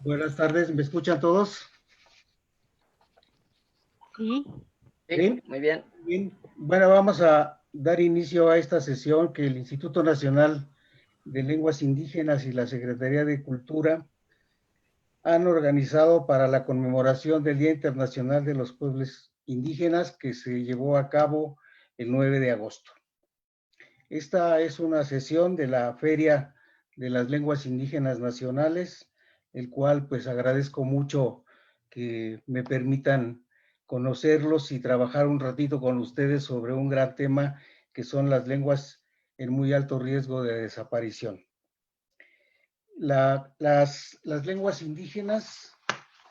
Buenas tardes, ¿me escuchan todos? Sí. ¿Sí? Muy bien. Bien. Bueno, vamos a dar inicio a esta sesión que el Instituto Nacional de Lenguas Indígenas y la Secretaría de Cultura han organizado para la conmemoración del Día Internacional de los Pueblos Indígenas, que se llevó a cabo el 9 de agosto. Esta es una sesión de la Feria de las Lenguas Indígenas Nacionales, el cual pues agradezco mucho que me permitan conocerlos y trabajar un ratito con ustedes sobre un gran tema que son las lenguas en muy alto riesgo de desaparición. Las lenguas indígenas,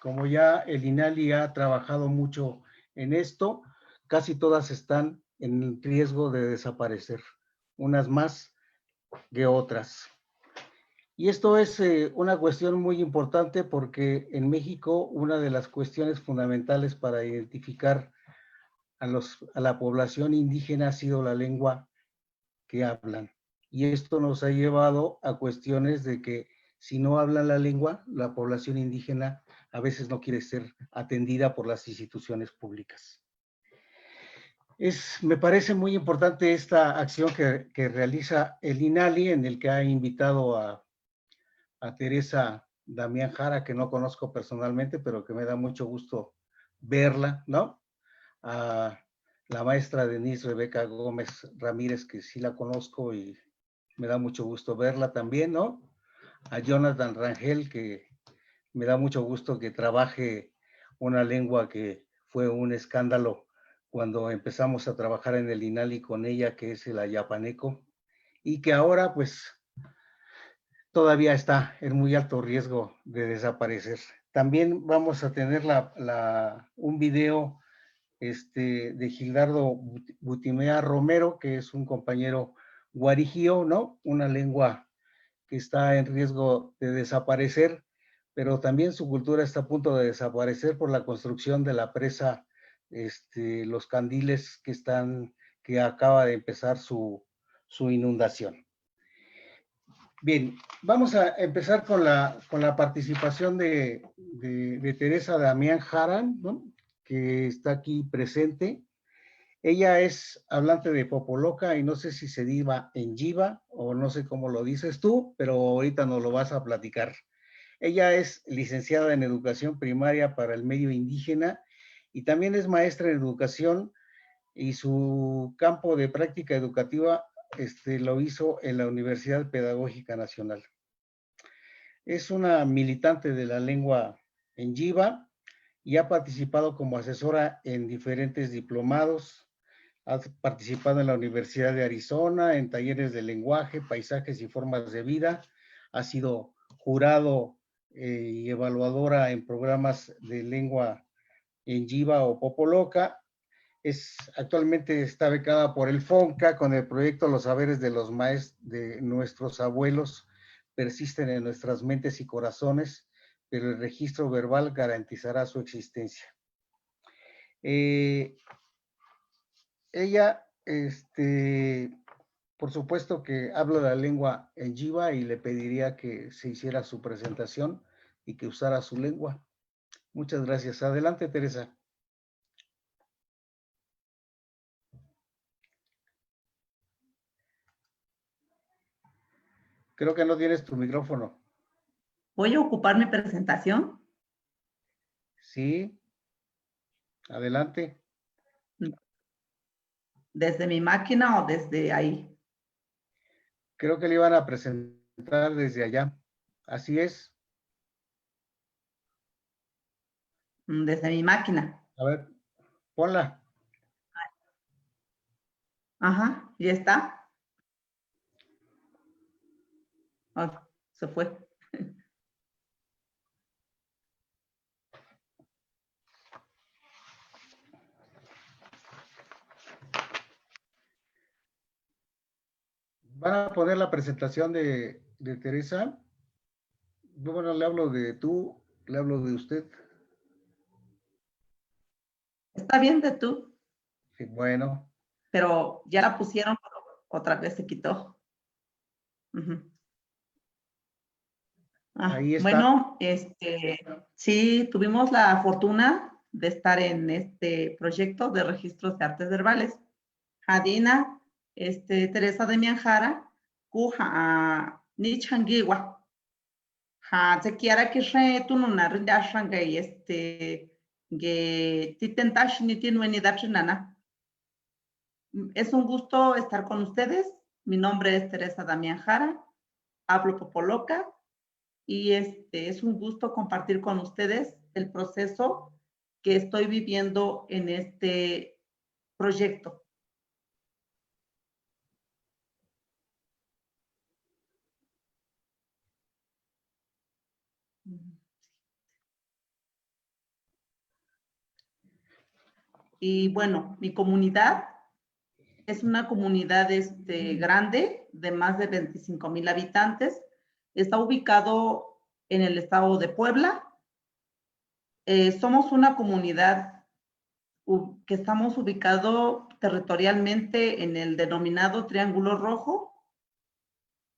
como ya el INALI ha trabajado mucho en esto, casi todas están en riesgo de desaparecer, unas más que otras. Y esto es una cuestión muy importante porque en México una de las cuestiones fundamentales para identificar a la población indígena ha sido la lengua que hablan. Y esto nos ha llevado a cuestiones de que si no hablan la lengua, la población indígena a veces no quiere ser atendida por las instituciones públicas. Me parece muy importante esta acción que realiza el INALI, en el que ha invitado a Teresa Damián Jara, que no conozco personalmente, pero que me da mucho gusto verla, ¿no? A la maestra Denise Rebeca Gómez Ramírez, que sí la conozco y me da mucho gusto verla también, ¿no? A Jonathan Rangel, que me da mucho gusto que trabaje una lengua que fue un escándalo cuando empezamos a trabajar en el INALI con ella, que es el ayapaneco, y que ahora pues todavía está en muy alto riesgo de desaparecer. También vamos a tener un video de Gildardo Butimea Romero, que es un compañero guarijío, ¿no? Una lengua que está en riesgo de desaparecer, pero también su cultura está a punto de desaparecer por la construcción de la presa Los Candiles, que acaba de empezar su inundación. Bien, vamos a empezar con la participación de Teresa Damián Jara, ¿no? Que está aquí presente. Ella es hablante de Popoloca y no sé si se diga en Yiva o no sé cómo lo dices tú, pero ahorita nos lo vas a platicar. Ella es licenciada en Educación Primaria para el Medio Indígena y también es maestra en Educación, y su campo de práctica educativa lo hizo en la Universidad Pedagógica Nacional. Es una militante de la lengua en Yiva y ha participado como asesora en diferentes diplomados. Ha participado en la Universidad de Arizona, en talleres de lenguaje, paisajes y formas de vida. Ha sido jurado y evaluadora en programas de lengua en Yiva o Popoloca. Actualmente está becada por el FONCA con el proyecto Los saberes de los de nuestros abuelos persisten en nuestras mentes y corazones, pero el registro verbal garantizará su existencia. Ella, por supuesto que habla la lengua en Yiva y le pediría que se hiciera su presentación y que usara su lengua. Muchas gracias. Adelante, Teresa. Creo que no tienes tu micrófono. Voy a ocupar mi presentación. Sí, adelante. ¿Desde mi máquina o desde ahí? Creo que le iban a presentar desde allá. Así es. Desde mi máquina. A ver, ponla. Ajá, ¿ya está? Oh, se fue. ¿Van a poner la presentación de Teresa? Bueno, le hablo de tú, le hablo de usted. Está bien de tú, Sí, bueno, pero ya la pusieron, pero otra vez se quitó. Ujú. ahí está. Bueno, sí, tuvimos la fortuna de estar en este proyecto de registros de artes verbales. Hadina, Teresa de Mianjara, Kuja, Nichangiwa, Ha, se quiera que re tú no na rinda shanga y que titentash ni tiene ni nana. Es un gusto estar con ustedes. Mi nombre es Teresa Damián Jara, hablo popoloca y es un gusto compartir con ustedes el proceso que estoy viviendo en este proyecto. Y bueno, mi comunidad es una comunidad grande de más de 25,000 habitantes. Está ubicado en el estado de Puebla. Somos una comunidad que estamos ubicados territorialmente en el denominado Triángulo Rojo.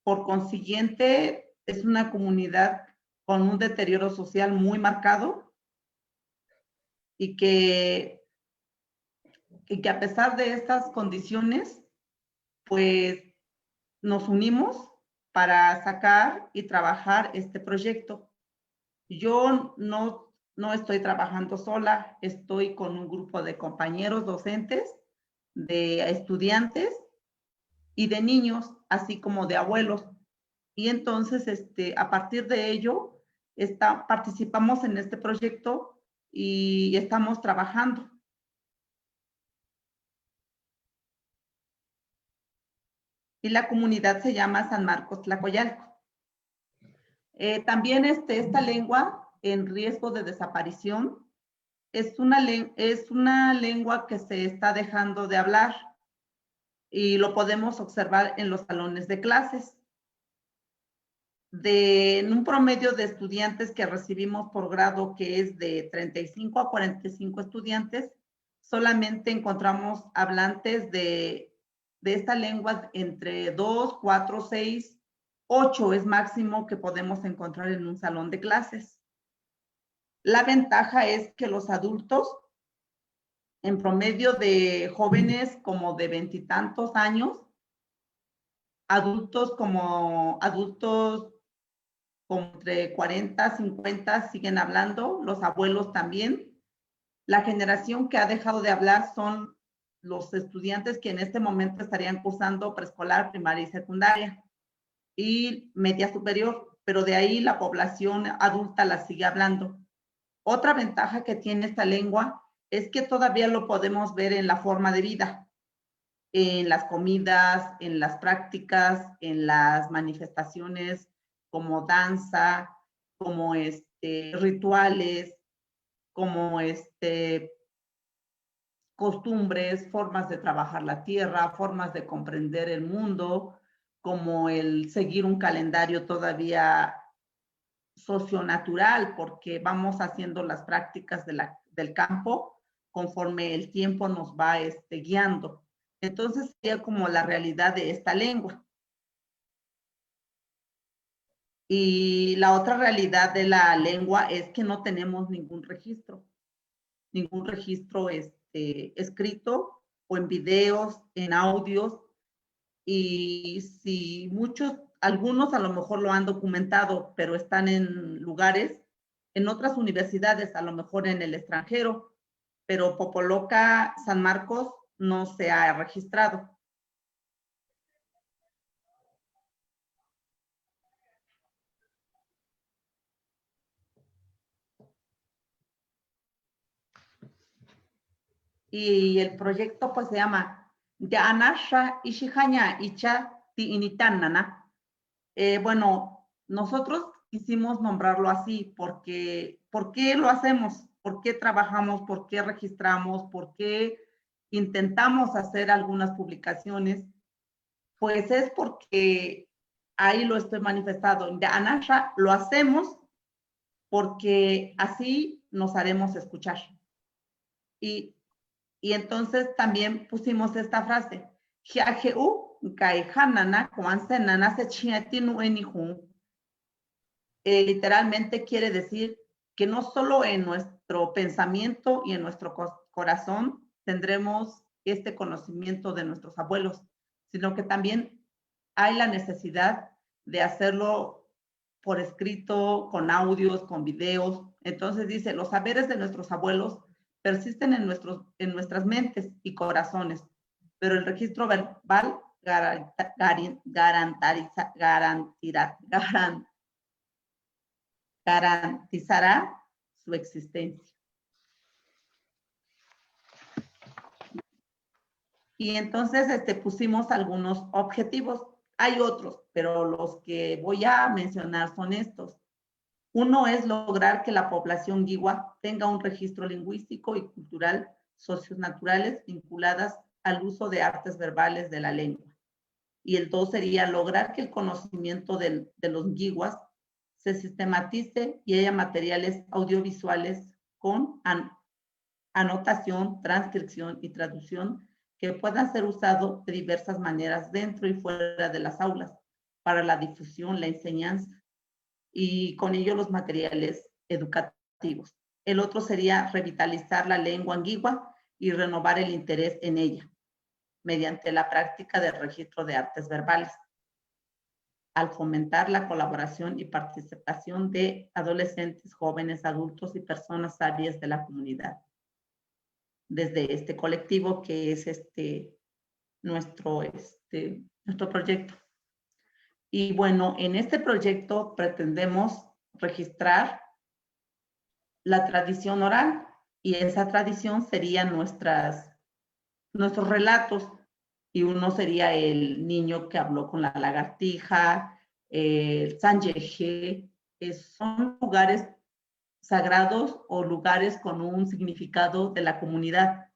Por consiguiente, es una comunidad con un deterioro social muy marcado y que a pesar de estas condiciones, pues nos unimos para sacar y trabajar este proyecto. Yo no estoy trabajando sola, estoy con un grupo de compañeros docentes, de estudiantes y de niños, así como de abuelos. Y entonces, a partir de ello, participamos en este proyecto y estamos trabajando. Y la comunidad se llama San Marcos Tlacoyalco. También esta lengua en riesgo de desaparición es una lengua que se está dejando de hablar y lo podemos observar en los salones de clases. En un promedio de estudiantes que recibimos por grado, que es de 35 a 45 estudiantes, solamente encontramos hablantes de esta lengua entre 2, 4, 6, 8 es máximo que podemos encontrar en un salón de clases. La ventaja es que los adultos, en promedio de jóvenes como de 20 y tantos años, adultos como entre 40, 50 siguen hablando, los abuelos también. La generación que ha dejado de hablar son los estudiantes que en este momento estarían cursando preescolar, primaria y secundaria y media superior, pero de ahí la población adulta la sigue hablando. Otra ventaja que tiene esta lengua es que todavía lo podemos ver en la forma de vida, en las comidas, en las prácticas, en las manifestaciones como danza, como rituales, como costumbres, formas de trabajar la tierra, formas de comprender el mundo, como el seguir un calendario todavía socionatural, porque vamos haciendo las prácticas del campo conforme el tiempo nos va guiando. Entonces sería como la realidad de esta lengua. Y la otra realidad de la lengua es que no tenemos ningún registro escrito o en videos, en audios. Y si muchos algunos a lo mejor lo han documentado, pero están en lugares, en otras universidades, a lo mejor en el extranjero, pero Popoloca, San Marcos, no se ha registrado. Y el proyecto pues se llama Yanasha Ishihaña Icha Tiinitanana. Bueno, nosotros quisimos nombrarlo así porque ¿por qué lo hacemos? ¿Por qué trabajamos? ¿Por qué registramos? ¿Por qué intentamos hacer algunas publicaciones? Pues es porque ahí lo estoy manifestado. En Anasha lo hacemos porque así nos haremos escuchar. Y entonces también pusimos esta frase. Literalmente quiere decir que no solo en nuestro pensamiento y en nuestro corazón tendremos este conocimiento de nuestros abuelos, sino que también hay la necesidad de hacerlo por escrito, con audios, con videos. Entonces dice, los saberes de nuestros abuelos persisten en nuestras mentes y corazones, pero el registro verbal garantizará su existencia. Y entonces pusimos algunos objetivos. Hay otros, pero los que voy a mencionar son estos. Uno es lograr que la población Guigua tenga un registro lingüístico y cultural socionaturales vinculadas al uso de artes verbales de la lengua. Y el dos sería lograr que el conocimiento de los Guiguas se sistematice y haya materiales audiovisuales con anotación, transcripción y traducción que puedan ser usados de diversas maneras dentro y fuera de las aulas para la difusión, la enseñanza y con ello los materiales educativos. El otro sería revitalizar la lengua anguigua y renovar el interés en ella mediante la práctica del registro de artes verbales, al fomentar la colaboración y participación de adolescentes, jóvenes, adultos y personas sabias de la comunidad. Desde este colectivo que es nuestro proyecto. Y bueno, en este proyecto pretendemos registrar la tradición oral y esa tradición serían nuestros relatos. Y uno sería el niño que habló con la lagartija, el Sanjeje, son lugares sagrados o lugares con un significado de la comunidad.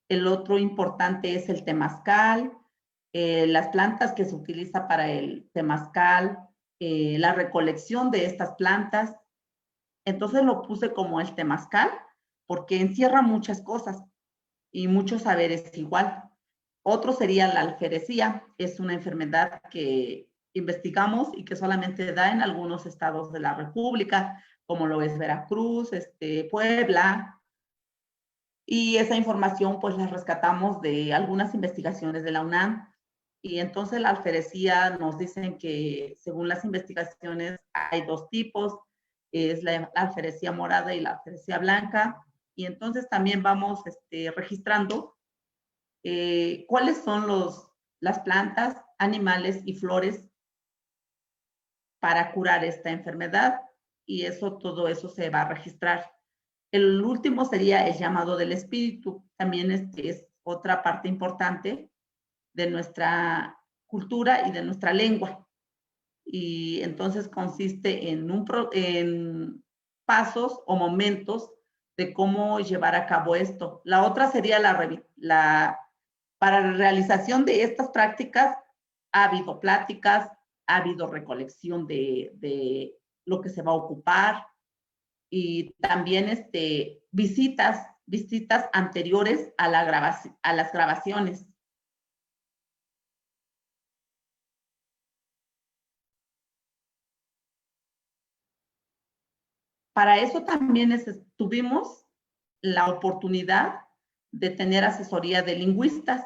El otro importante es el temazcal, las plantas que se utiliza para el temazcal, la recolección de estas plantas. Entonces lo puse como el temazcal porque encierra muchas cosas y muchos saberes igual. Otro sería la alferecía, es una enfermedad que investigamos y que solamente da en algunos estados de la República, como lo es Veracruz, Puebla, y esa información pues la rescatamos de algunas investigaciones de la UNAM. Y entonces la alferecía nos dicen que según las investigaciones hay dos tipos, es la alferecía morada y la alferecía blanca. Y entonces también vamos registrando cuáles son las plantas, animales y flores para curar esta enfermedad. Y todo eso se va a registrar. El último sería el llamado del espíritu. También es otra parte importante de nuestra cultura y de nuestra lengua. Y entonces consiste en pasos o momentos de cómo llevar a cabo esto. La otra sería para la realización de estas prácticas ha habido pláticas, ha habido recolección de lo que se va a ocupar, y también visitas anteriores a las grabaciones. Para eso también tuvimos la oportunidad de tener asesoría de lingüistas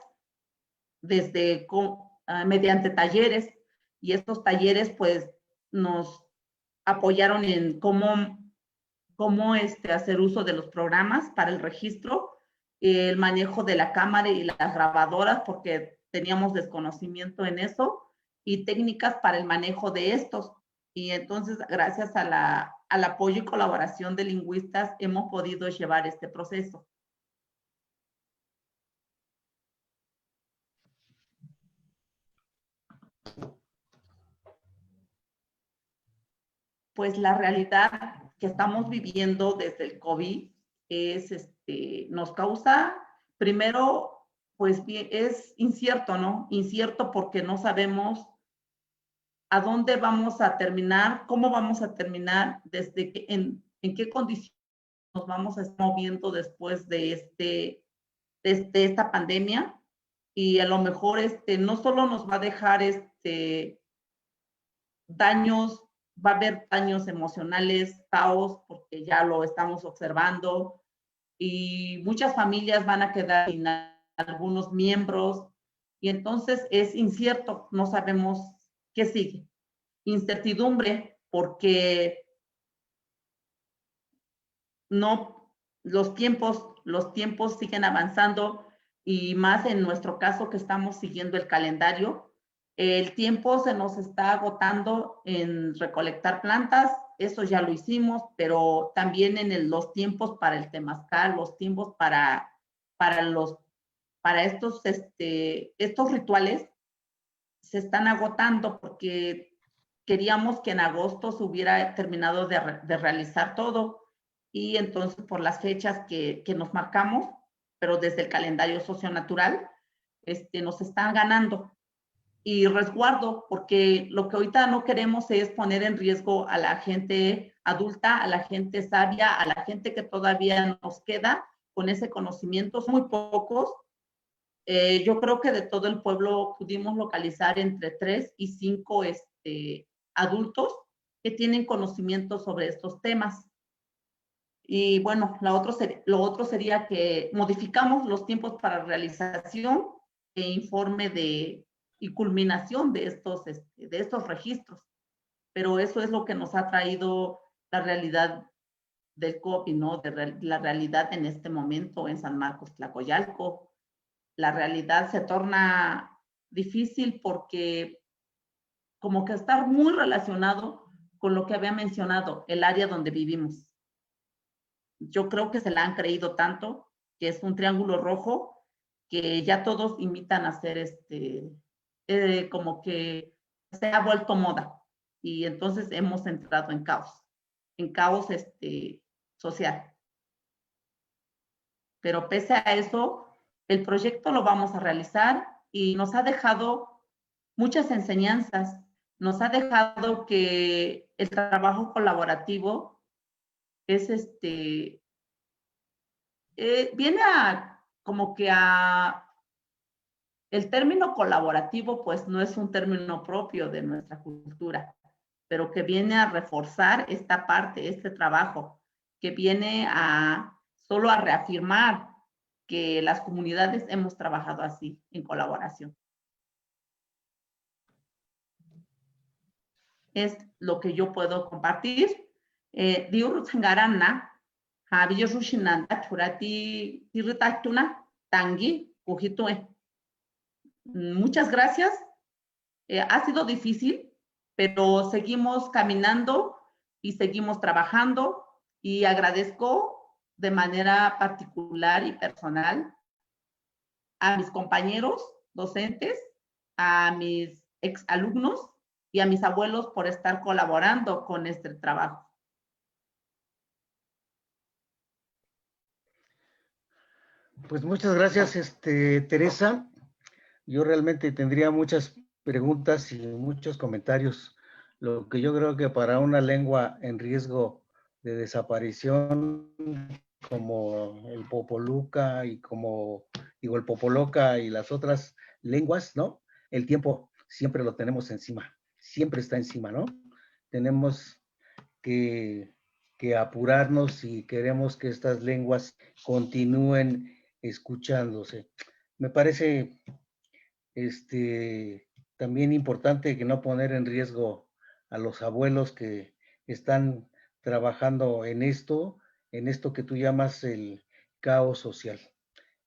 mediante talleres. y estos talleres pues nos apoyaron en cómo hacer uso de los programas para el registro, el manejo de la cámara y las grabadoras, porque teníamos desconocimiento en eso, y técnicas para el manejo de estos. Y entonces, gracias al apoyo y colaboración de lingüistas, hemos podido llevar este proceso. Pues la realidad que estamos viviendo desde el COVID nos causa, primero, pues es incierto, ¿no? Incierto porque no sabemos a dónde vamos a terminar, cómo vamos a terminar, en qué condiciones nos vamos a estar moviendo después de esta pandemia. Y a lo mejor no solo nos va a dejar daños, va a haber daños emocionales, caos, porque ya lo estamos observando, y muchas familias van a quedar sin algunos miembros, y entonces es incierto, no sabemos qué sigue. Incertidumbre, porque no, los tiempos siguen avanzando, y más en nuestro caso que estamos siguiendo el calendario. El tiempo se nos está agotando en recolectar plantas, eso ya lo hicimos, pero también en los tiempos para el temazcal, los tiempos para estos rituales se están agotando, porque queríamos que en agosto se hubiera terminado de realizar todo, y entonces por las fechas que nos marcamos, pero desde el calendario socionatural, nos están ganando. Y resguardo, porque lo que ahorita no queremos es poner en riesgo a la gente adulta, a la gente sabia, a la gente que todavía nos queda con ese conocimiento. Son muy pocos. Yo creo que de todo el pueblo pudimos localizar entre 3 y 5 adultos que tienen conocimiento sobre estos temas. Y bueno, lo otro sería que modificamos los tiempos para realización e informe y culminación de estos registros. Pero eso es lo que nos ha traído la realidad del COVID, ¿no? La realidad en este momento en San Marcos Tlacoyalco. La realidad se torna difícil porque como que está muy relacionado con lo que había mencionado, el área donde vivimos. Yo creo que se la han creído tanto, que es un triángulo rojo, que ya todos imitan a hacer como que se ha vuelto moda, y entonces hemos entrado en caos social. Pero pese a eso, el proyecto lo vamos a realizar, y nos ha dejado muchas enseñanzas. Nos ha dejado que el trabajo colaborativo es viene el término colaborativo pues no es un término propio de nuestra cultura, pero que viene a reforzar esta parte, este trabajo, que viene solo a reafirmar que las comunidades hemos trabajado así, en colaboración. Es lo que yo puedo compartir. Diurutsangarana, Javier Rushinanda, Churati, Tirritachuna, Tangi, Cujitue. Muchas gracias. Ha sido difícil, pero seguimos caminando y seguimos trabajando, y agradezco de manera particular y personal a mis compañeros docentes, a mis exalumnos y a mis abuelos por estar colaborando con este trabajo. Pues muchas gracias, Teresa. Yo realmente tendría muchas preguntas y muchos comentarios. Lo que yo creo que para una lengua en riesgo de desaparición, como el Popoluca y el Popoloca y las otras lenguas, ¿no? El tiempo siempre lo tenemos encima, siempre está encima, ¿no? Tenemos que apurarnos si queremos que estas lenguas continúen escuchándose. Me parece también importante que no poner en riesgo a los abuelos que están trabajando en esto que tú llamas el caos social.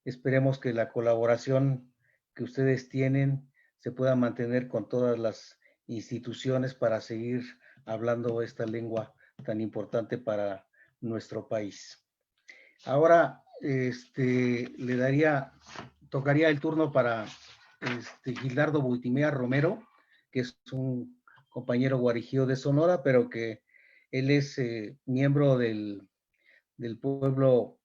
Esperemos que la colaboración que ustedes tienen se pueda mantener con todas las instituciones para seguir hablando esta lengua tan importante para nuestro país. Ahora, tocaría el turno para Gildardo Buitimea Romero, que es un compañero guarijío de Sonora, pero que él es miembro del pueblo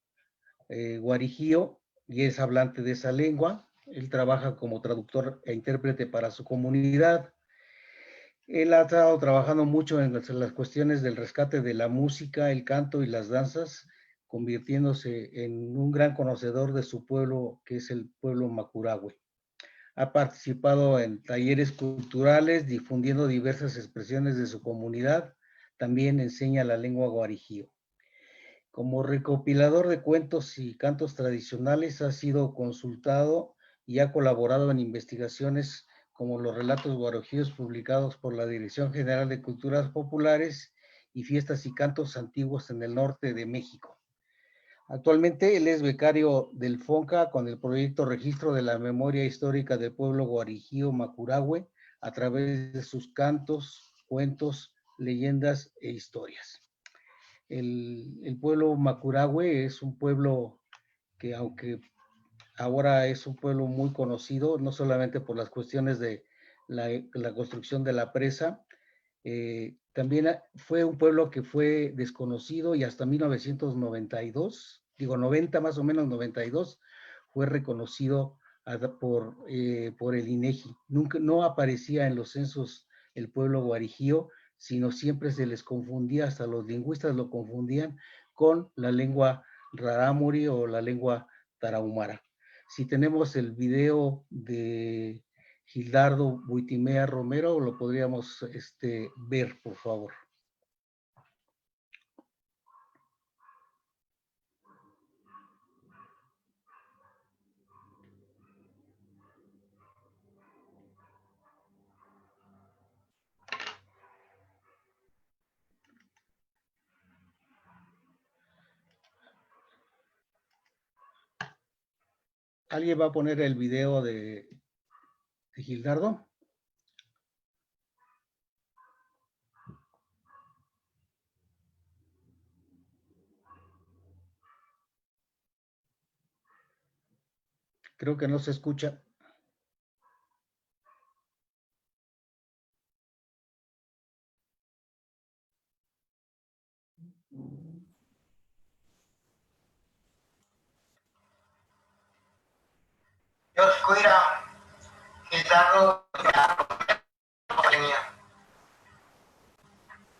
guarijío y es hablante de esa lengua. Él trabaja como traductor e intérprete para su comunidad. Él ha estado trabajando mucho en las cuestiones del rescate de la música, el canto y las danzas, convirtiéndose en un gran conocedor de su pueblo, que es el pueblo Macurahue. Ha participado en talleres culturales, difundiendo diversas expresiones de su comunidad. También enseña la lengua guarijío. Como recopilador de cuentos y cantos tradicionales, ha sido consultado y ha colaborado en investigaciones como los relatos guarijíos publicados por la Dirección General de Culturas Populares y fiestas y cantos antiguos en el norte de México. Actualmente él es becario del FONCA con el proyecto Registro de la Memoria Histórica del Pueblo Guarijío Macurahue a través de sus cantos, cuentos, leyendas e historias. El pueblo Macurahue es un pueblo que, aunque ahora es un pueblo muy conocido, no solamente por las cuestiones de la construcción de la presa, también fue un pueblo que fue desconocido y hasta 1992, digo 90 más o menos 92, fue reconocido por el INEGI. Nunca, no aparecía en los censos el pueblo guarijío, sino siempre se les confundía, hasta los lingüistas lo confundían con la lengua rarámuri o la lengua tarahumara. Si tenemos el video de Gildardo Buitimea Romero, lo podríamos ver, por favor. ¿Alguien va a poner el video de Gildardo? Creo que no se escucha. Dios cuida, Gildardo.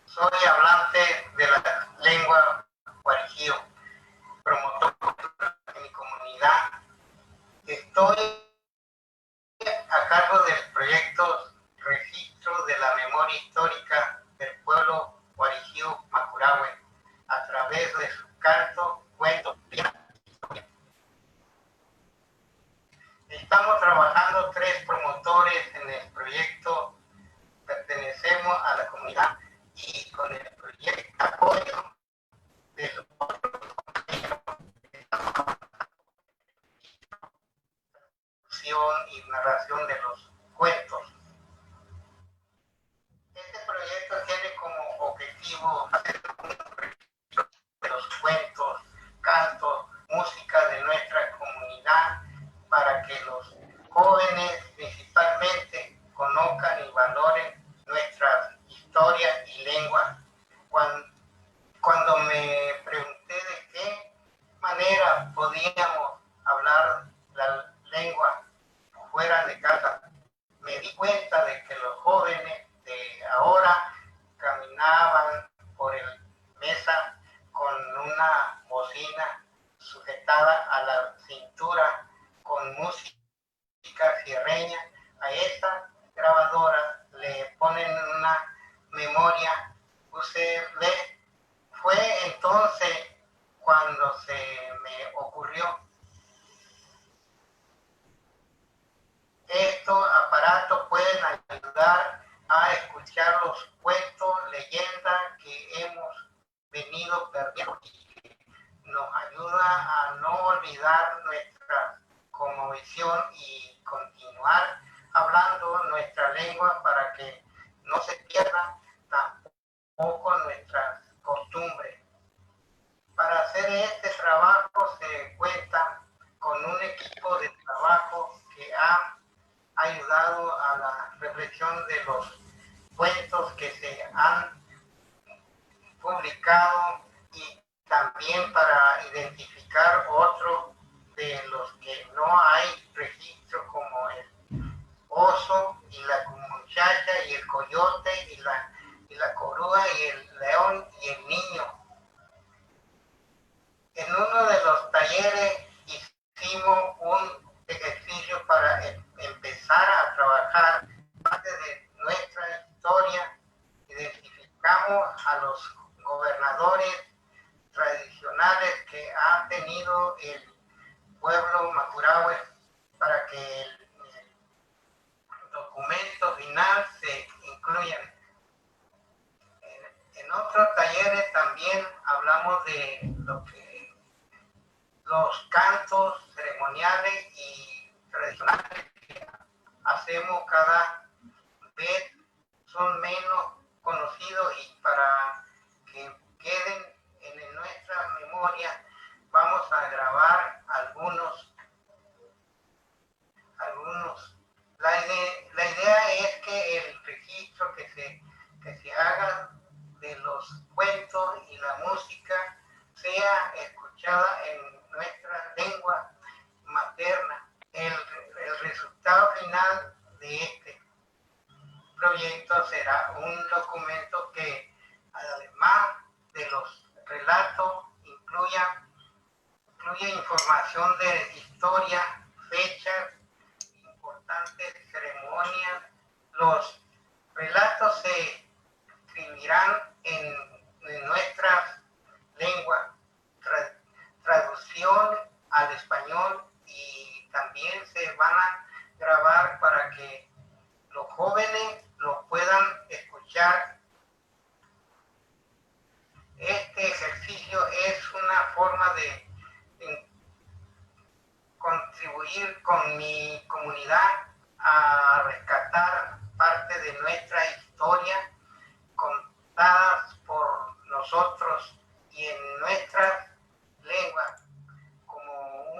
Soy hablante de la lengua guarijío, promotor de mi comunidad. Estoy a cargo del proyecto Registro de la Memoria Histórica del Pueblo Guarijío Macurahue a través de sus cantos, cuentos y historias. Estamos trabajando 3 promotores en el proyecto, pertenecemos a la comunidad y con el proyecto apoyo de los y narración de los cuentos. Este proyecto tiene como objetivo hacer un registro de los cuentos, cantos, música de nuestra comunidad para que los jóvenes principalmente conozcan y valoren nuestras historias y lenguas ayudar a escuchar los cuentos, leyendas que hemos venido perdiendo. Nos ayuda a no olvidar nuestra cosmovisión y continuar hablando nuestra lengua para que no se pierdan tampoco nuestras costumbres. Para hacer este trabajo se cuenta con un equipo de trabajo que ha ayudado a la reflexión de los cuentos que se han publicado y también para identificar otros de los que no hay registro, como el oso y la muchacha y el coyote y la coruja y el león y el niño. En uno de los talleres hicimos un ejercicio para empezar a trabajar parte de nuestra historia. Identificamos a los gobernadores tradicionales que ha tenido el pueblo Macurahue para que el documento final se incluya. En otros talleres también hablamos de los cantos ceremoniales y tradicionales que hacemos cada vez son menos conocidos, y para que queden en nuestra memoria vamos a grabar algunos. La idea es que el registro que se haga de los cuentos y la música sea escuchada en nuestra lengua materna. El resultado final de este proyecto será un documento que, además de los relatos, incluye información de historia, fechas, importantes ceremonias. Los relatos se escribirán en nuestras lenguas, traducción al español, y también se van a grabar para que los jóvenes lo puedan escuchar. Este ejercicio es una forma de contribuir con mi comunidad a rescatar parte de nuestra historia contadas por nosotros y en nuestras lenguas, como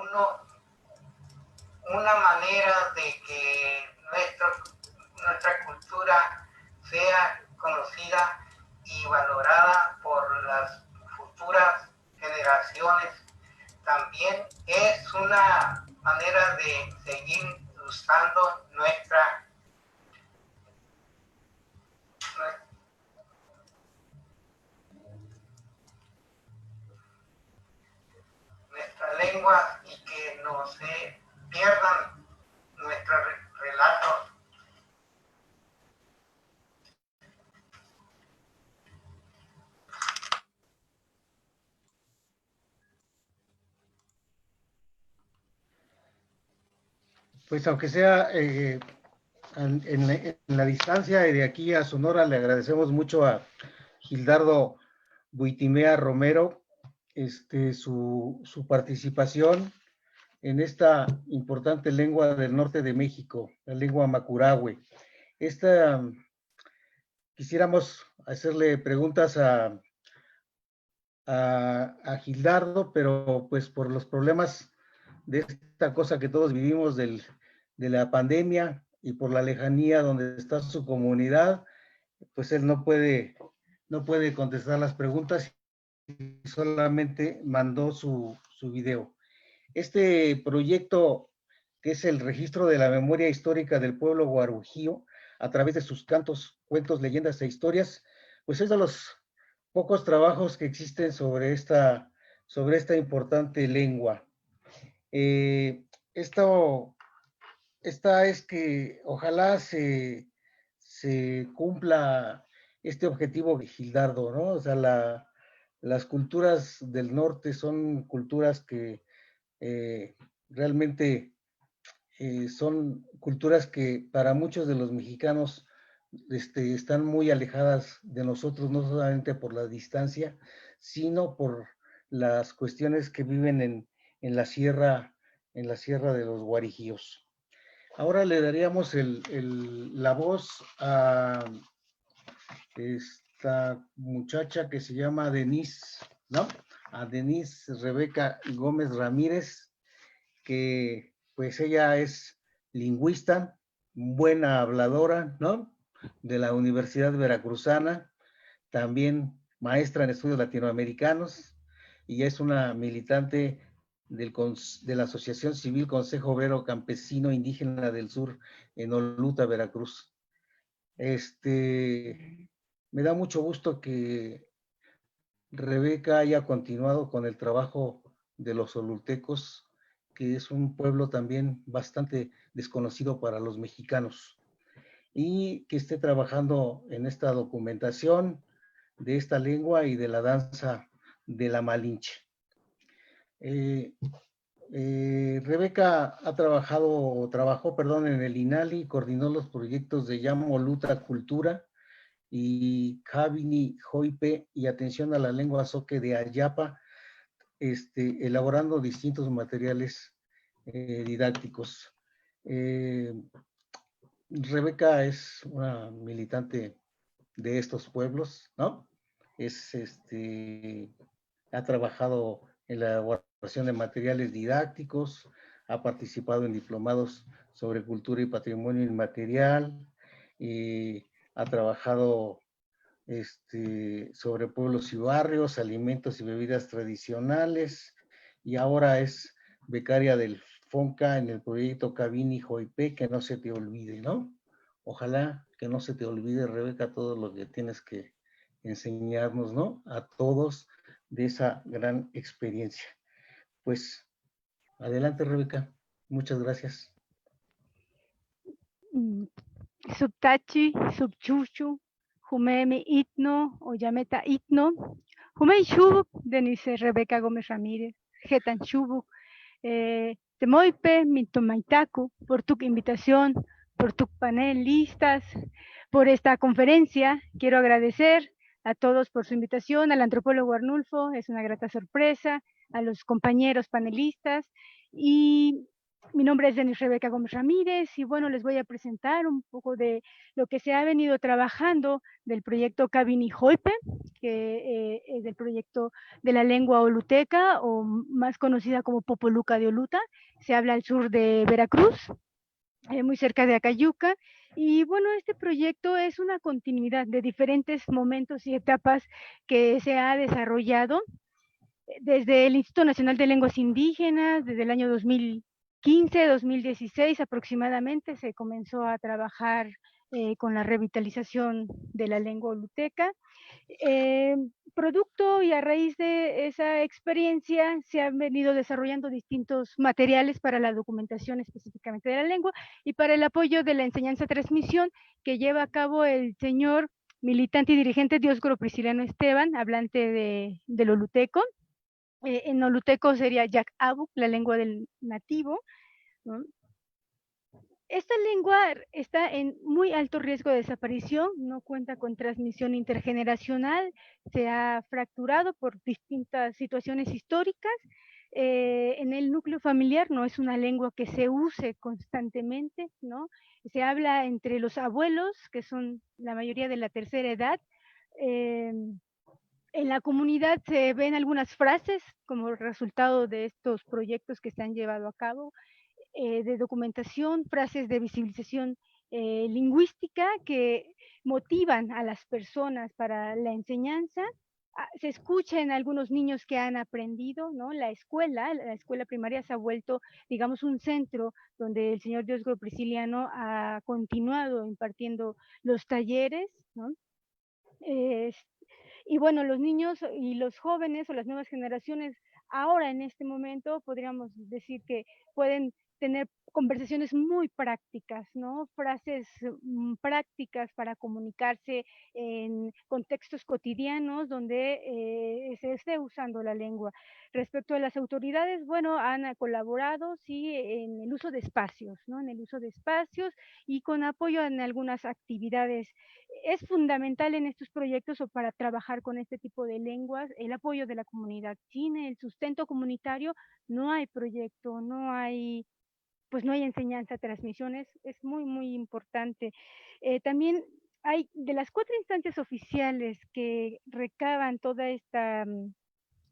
una manera de que nuestra cultura sea conocida y valorada por las futuras generaciones. También es una manera de seguir usando nuestra lengua y que no se pierdan nuestros relatos. Pues aunque sea en la distancia de aquí a Sonora, le agradecemos mucho a Gildardo Buitimea Romero su participación en esta importante lengua del norte de México, la lengua Macurahue. Quisiéramos hacerle preguntas a Gildardo, pero pues por los problemas de esta cosa que todos vivimos de la pandemia y por la lejanía donde está su comunidad, pues él no puede contestar las preguntas y solamente mandó su video. Este proyecto, que es el registro de la memoria histórica del pueblo guarujío a través de sus cantos, cuentos, leyendas e historias, pues es de los pocos trabajos que existen sobre esta importante lengua. Esta es que ojalá se cumpla este objetivo de Gildardo, ¿no? O sea, las culturas del norte son culturas que realmente son culturas que para muchos de los mexicanos están muy alejadas de nosotros, no solamente por la distancia, sino por las cuestiones que viven en la sierra de los Guarijíos. Ahora le daríamos la voz a esta muchacha que se llama Denise, ¿no? A Denise Rebeca Gómez Ramírez, que pues ella es lingüista, buena habladora, ¿no? De la Universidad Veracruzana, también maestra en estudios latinoamericanos, y es una militante de la Asociación Civil Consejo Obrero Campesino Indígena del Sur en Oluta, Veracruz. Me da mucho gusto que Rebeca haya continuado con el trabajo de los olutecos, que es un pueblo también bastante desconocido para los mexicanos, y que esté trabajando en esta documentación de esta lengua y de la danza de la Malinche. Rebeca trabajó, en el INALI, coordinó los proyectos de Llamo Luta Cultura y Javini Joipe y atención a la lengua zoque de Ayapa, elaborando distintos materiales didácticos. Rebeca es una militante de estos pueblos, ¿no? Ha trabajado en la elaboración de materiales didácticos, ha participado en diplomados sobre cultura y patrimonio inmaterial, y ha trabajado sobre pueblos y barrios, alimentos y bebidas tradicionales, y ahora es becaria del FONCA en el proyecto Cabini Joipé, que no se te olvide, ¿no? Ojalá que no se te olvide, Rebeca, todo lo que tienes que enseñarnos, ¿no? A todos de esa gran experiencia. Pues, adelante, Rebeca. Muchas gracias. Subtachi, subchuchu, jumeme itno, oyameta itno, jumei shubuk, Denise Rebeca Gómez Ramírez, jetan shubuk, temoipe, mintomaitaku, por tu invitación, por tu panelistas, por esta conferencia. Quiero agradecer a todos por su invitación, al antropólogo Arnulfo, es una grata sorpresa, a los compañeros panelistas, y mi nombre es Denise Rebeca Gómez Ramírez, y bueno, les voy a presentar un poco de lo que se ha venido trabajando del proyecto Cabini Joipe, que es del proyecto de la lengua oluteca, o más conocida como Popoluca de Oluta. Se habla al sur de Veracruz, muy cerca de Acayuca. Y bueno, este proyecto es una continuidad de diferentes momentos y etapas que se ha desarrollado desde el Instituto Nacional de Lenguas Indígenas, desde el año 2015, 2016 aproximadamente, se comenzó a trabajar con la revitalización de la lengua oluteca. Producto y a raíz de esa experiencia se han venido desarrollando distintos materiales para la documentación específicamente de la lengua y para el apoyo de la enseñanza-transmisión que lleva a cabo el señor militante y dirigente Dioscoro Prisciliano Esteban, hablante del oluteco. En oluteco sería Yak Abu, la lengua del nativo, ¿no? Esta lengua está en muy alto riesgo de desaparición, no cuenta con transmisión intergeneracional, se ha fracturado por distintas situaciones históricas. En el núcleo familiar no es una lengua que se use constantemente, ¿no? Se habla entre los abuelos, que son la mayoría de la tercera edad. En la comunidad se ven algunas frases como resultado de estos proyectos que se han llevado a cabo, de documentación, frases de visibilización lingüística que motivan a las personas para la enseñanza. Se escucha en algunos niños que han aprendido, ¿no? La escuela primaria se ha vuelto, digamos, un centro donde el señor Dioscoro Prisciliano ha continuado impartiendo los talleres, ¿no? Y bueno, los niños y los jóvenes o las nuevas generaciones ahora en este momento podríamos decir que pueden tener conversaciones muy prácticas, ¿no? Frases prácticas para comunicarse en contextos cotidianos donde se esté usando la lengua. Respecto a las autoridades, bueno, han colaborado, sí, en el uso de espacios, ¿no? En el uso de espacios y con apoyo en algunas actividades. Es fundamental en estos proyectos o para trabajar con este tipo de lenguas el apoyo de la comunidad. Sin el sustento comunitario no hay proyecto, no hay, pues no hay enseñanza, transmisiones, es muy, muy importante. También hay de las 4 instancias oficiales que recaban toda esta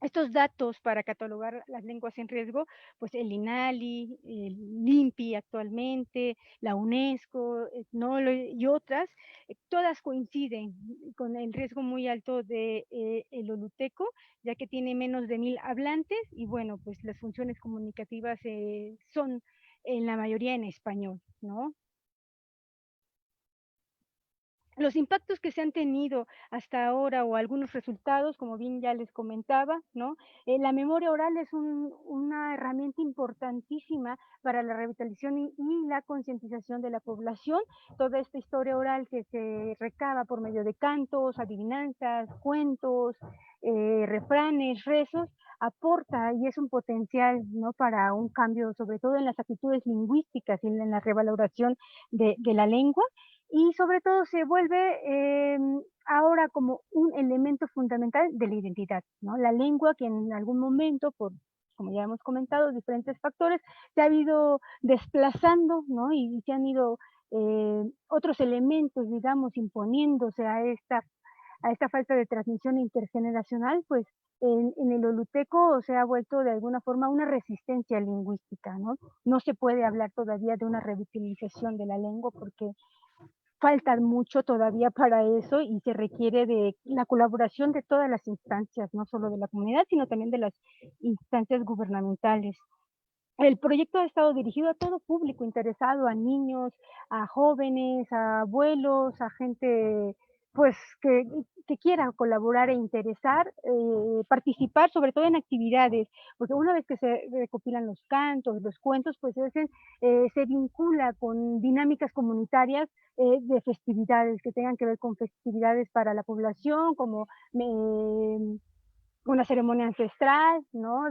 estos datos para catalogar las lenguas en riesgo, pues el INALI, el INPI actualmente, la UNESCO, Ethnolo y otras, todas coinciden con el riesgo muy alto de el oluteco, ya que tiene menos de 1000 hablantes y bueno, pues las funciones comunicativas son en la mayoría en español, ¿no? Los impactos que se han tenido hasta ahora o algunos resultados, como bien ya les comentaba, ¿no? La memoria oral es una herramienta importantísima para la revitalización y la concientización de la población. Toda esta historia oral que se recaba por medio de cantos, adivinanzas, cuentos, refranes, rezos, aporta y es un potencial, ¿no? Para un cambio, sobre todo en las actitudes lingüísticas y en la revaloración de la lengua y sobre todo se vuelve ahora como un elemento fundamental de la identidad, ¿no? La lengua que en algún momento, por, como ya hemos comentado, diferentes factores, se ha ido desplazando, ¿no? Y se han ido otros elementos, digamos, imponiéndose a esta falta de transmisión intergeneracional, pues en el oluteco se ha vuelto de alguna forma una resistencia lingüística, ¿no? No se puede hablar todavía de una revitalización de la lengua porque falta mucho todavía para eso y se requiere de la colaboración de todas las instancias, no solo de la comunidad, sino también de las instancias gubernamentales. El proyecto ha estado dirigido a todo público interesado, a niños, a jóvenes, a abuelos, a gente pues que quiera colaborar e interesar, participar sobre todo en actividades, porque una vez que se recopilan los cantos, los cuentos, pues se vincula con dinámicas comunitarias de festividades que tengan que ver con festividades para la población, como una ceremonia ancestral, ¿no?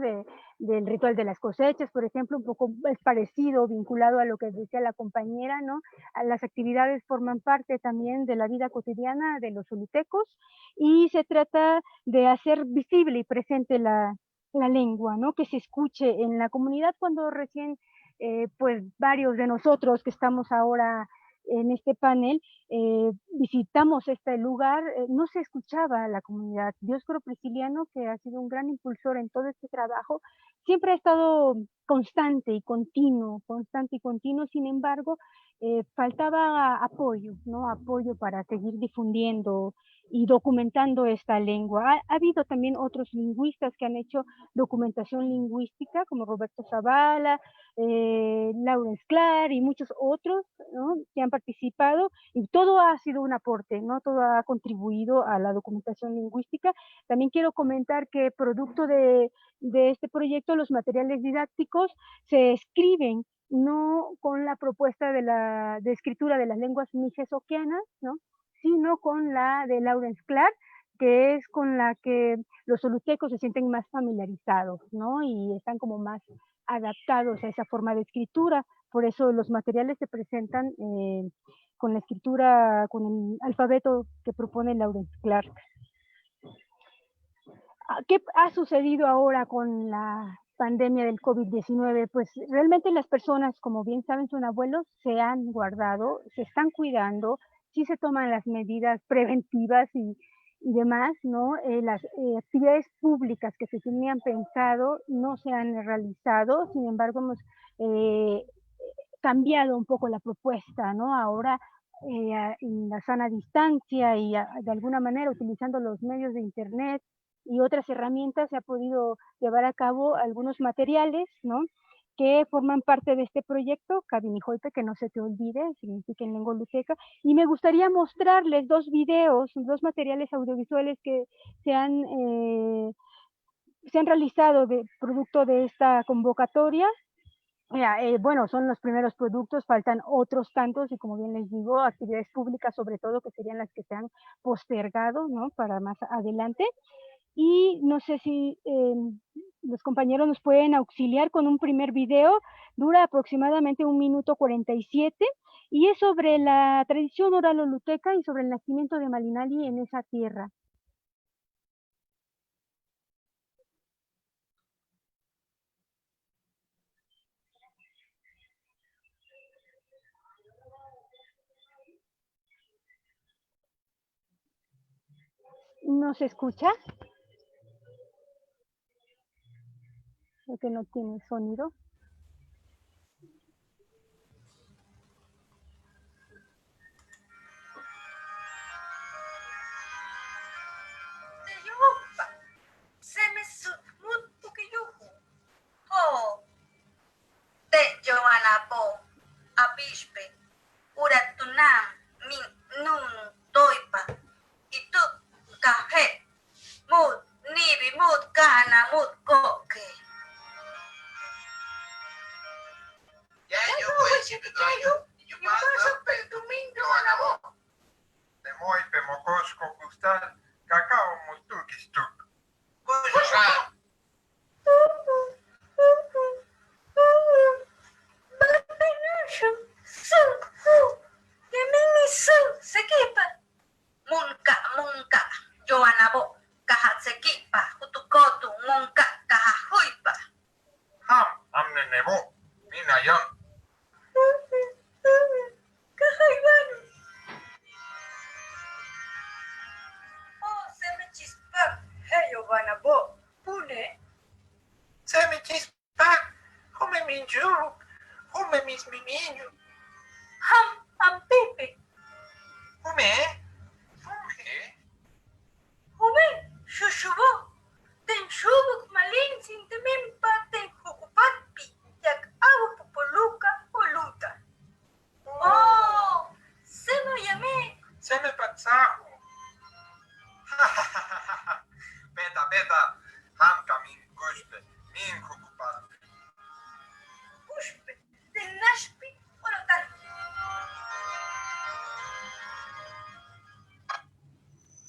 Del ritual de las cosechas, por ejemplo, un poco es parecido, vinculado a lo que decía la compañera, ¿no? Las actividades forman parte también de la vida cotidiana de los solutecos y se trata de hacer visible y presente la lengua, ¿no? Que se escuche en la comunidad cuando recién, pues varios de nosotros que estamos ahora en este panel, visitamos este lugar, no se escuchaba a la comunidad. Dioscoro Prisciliano, que ha sido un gran impulsor en todo este trabajo, siempre ha estado constante y continuo, sin embargo, faltaba apoyo, ¿no? Apoyo para seguir difundiendo y documentando esta lengua. Ha habido también otros lingüistas que han hecho documentación lingüística, como Roberto Zavala, Laurence Clark y muchos otros, ¿no? Que han participado y todo ha sido un aporte, ¿no? Todo ha contribuido a la documentación lingüística. También quiero comentar que producto de este proyecto los materiales didácticos se escriben no con la propuesta de escritura de las lenguas mijes-oquianas, ¿no? Sino con la de Laurence Clark, que es con la que los solutecos se sienten más familiarizados, ¿no? Y están como más adaptados a esa forma de escritura. Por eso los materiales se presentan con la escritura, con el alfabeto que propone Laurence Clark. ¿Qué ha sucedido ahora con la pandemia del COVID-19? Pues realmente las personas, como bien saben, son abuelos, se han guardado, se están cuidando, sí se toman las medidas preventivas y demás, ¿no? Las actividades públicas que se tenían pensado no se han realizado, sin embargo, hemos cambiado un poco la propuesta, ¿no? Ahora en la sana distancia y de alguna manera utilizando los medios de internet y otras herramientas se ha podido llevar a cabo algunos materiales, ¿no? Que forman parte de este proyecto, Cabinijoipe, que no se te olvide, significa en lengua luteca, y me gustaría mostrarles dos videos, dos materiales audiovisuales que se han realizado de producto de esta convocatoria. bueno, son los primeros productos, faltan otros tantos y como bien les digo, actividades públicas sobre todo que serían las que se han postergado, ¿no? Para más adelante. Y no sé si los compañeros nos pueden auxiliar con un primer video, dura aproximadamente 1 minuto 47 y es sobre la tradición oral oluteca y sobre el nacimiento de Malinali en esa tierra. ¿No se escucha? Creo que no tiene sonido.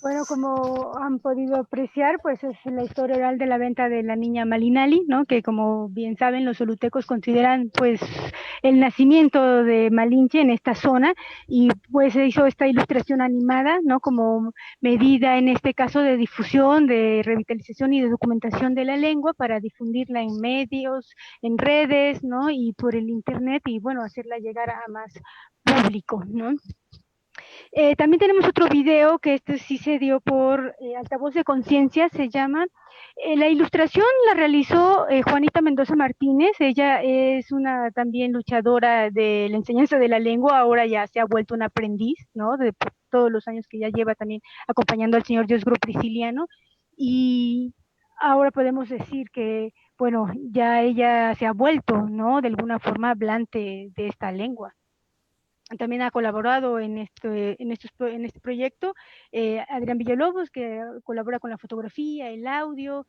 Bueno, como han podido apreciar, pues es la historia oral de la venta de la niña Malinali, ¿no? Que como bien saben los olutecos consideran pues el nacimiento de Malinche en esta zona y pues se hizo esta ilustración animada, ¿no? Como medida en este caso de difusión, de revitalización y de documentación de la lengua para difundirla en medios, en redes, ¿no? Y por el internet y bueno, hacerla llegar a más público, ¿no? También tenemos otro video que este sí se dio por Altavoz de Conciencia, se llama. La ilustración la realizó Juanita Mendoza Martínez, ella es una también luchadora de la enseñanza de la lengua, ahora ya se ha vuelto un aprendiz, ¿no? De todos los años que ya lleva también acompañando al señor Diosgro Prisciliano, y ahora podemos decir que, bueno, ya ella se ha vuelto, ¿no? De alguna forma hablante de esta lengua. También ha colaborado en este proyecto Adrián Villalobos, que colabora con la fotografía, el audio,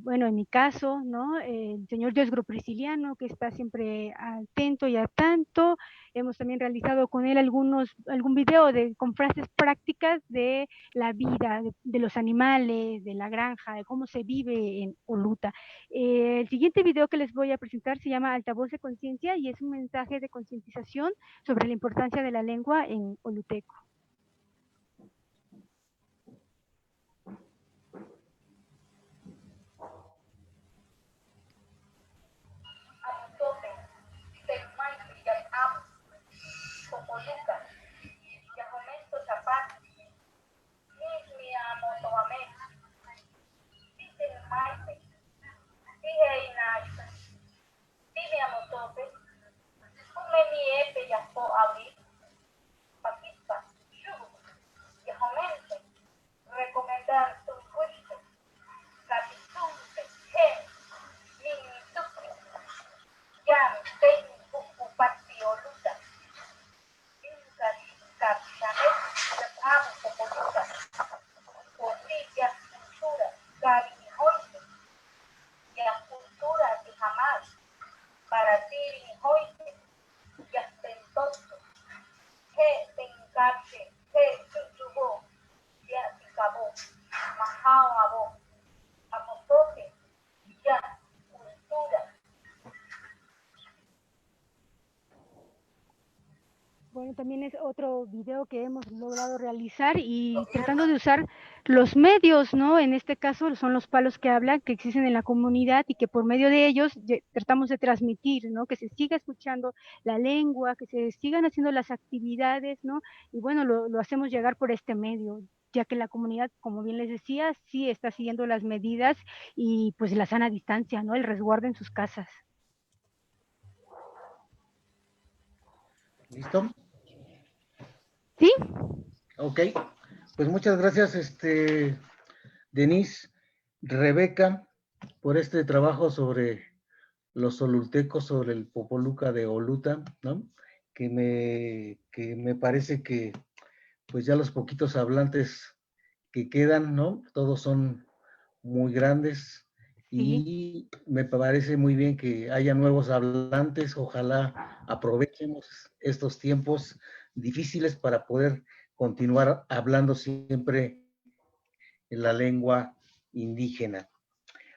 bueno, en mi caso, ¿no? El señor Diosgro Prisciliano, que está siempre atento y al tanto. Hemos también realizado con él algún video con frases prácticas de la vida, de los animales, de la granja, de cómo se vive en Oluta. El siguiente video que les voy a presentar se llama Altavoz de Conciencia y es un mensaje de concientización sobre la importancia de la lengua en oluteco. Para ti bueno, también es otro video que hemos logrado realizar y tratando de usar los medios, ¿no? En este caso son los palos que hablan, que existen en la comunidad y que por medio de ellos tratamos de transmitir, ¿no? Que se siga escuchando la lengua, que se sigan haciendo las actividades, ¿no? Y bueno, lo hacemos llegar por este medio, ya que la comunidad, como bien les decía, sí está siguiendo las medidas y pues la sana distancia, ¿no? El resguardo en sus casas. ¿Listo? ¿Sí? Ok. Pues muchas gracias, Denise, Rebeca, por este trabajo sobre los solultecos, sobre el Popoluca de Oluta, ¿no? Que me parece que pues ya los poquitos hablantes que quedan, ¿no? Todos son muy grandes Sí. y me parece muy bien que haya nuevos hablantes. Ojalá aprovechemos estos tiempos difíciles para poder continuar hablando siempre en la lengua indígena.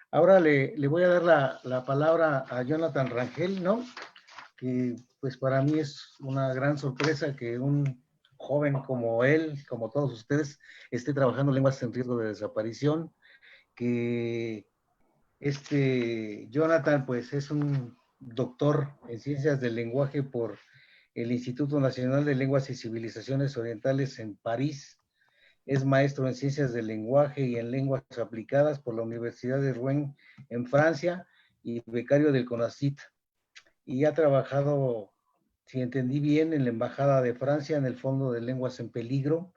Ahora le voy a dar la palabra a Jonathan Rangel, ¿no? Que pues para mí es una gran sorpresa que un joven como él, como todos ustedes, esté trabajando lenguas en riesgo de desaparición, que Jonathan pues es un doctor en ciencias del lenguaje por el Instituto Nacional de Lenguas y Civilizaciones Orientales en París. Es maestro en ciencias del lenguaje y en lenguas aplicadas por la Universidad de Rouen en Francia y becario del CONACYT. Y ha trabajado, si entendí bien, en la Embajada de Francia en el Fondo de Lenguas en Peligro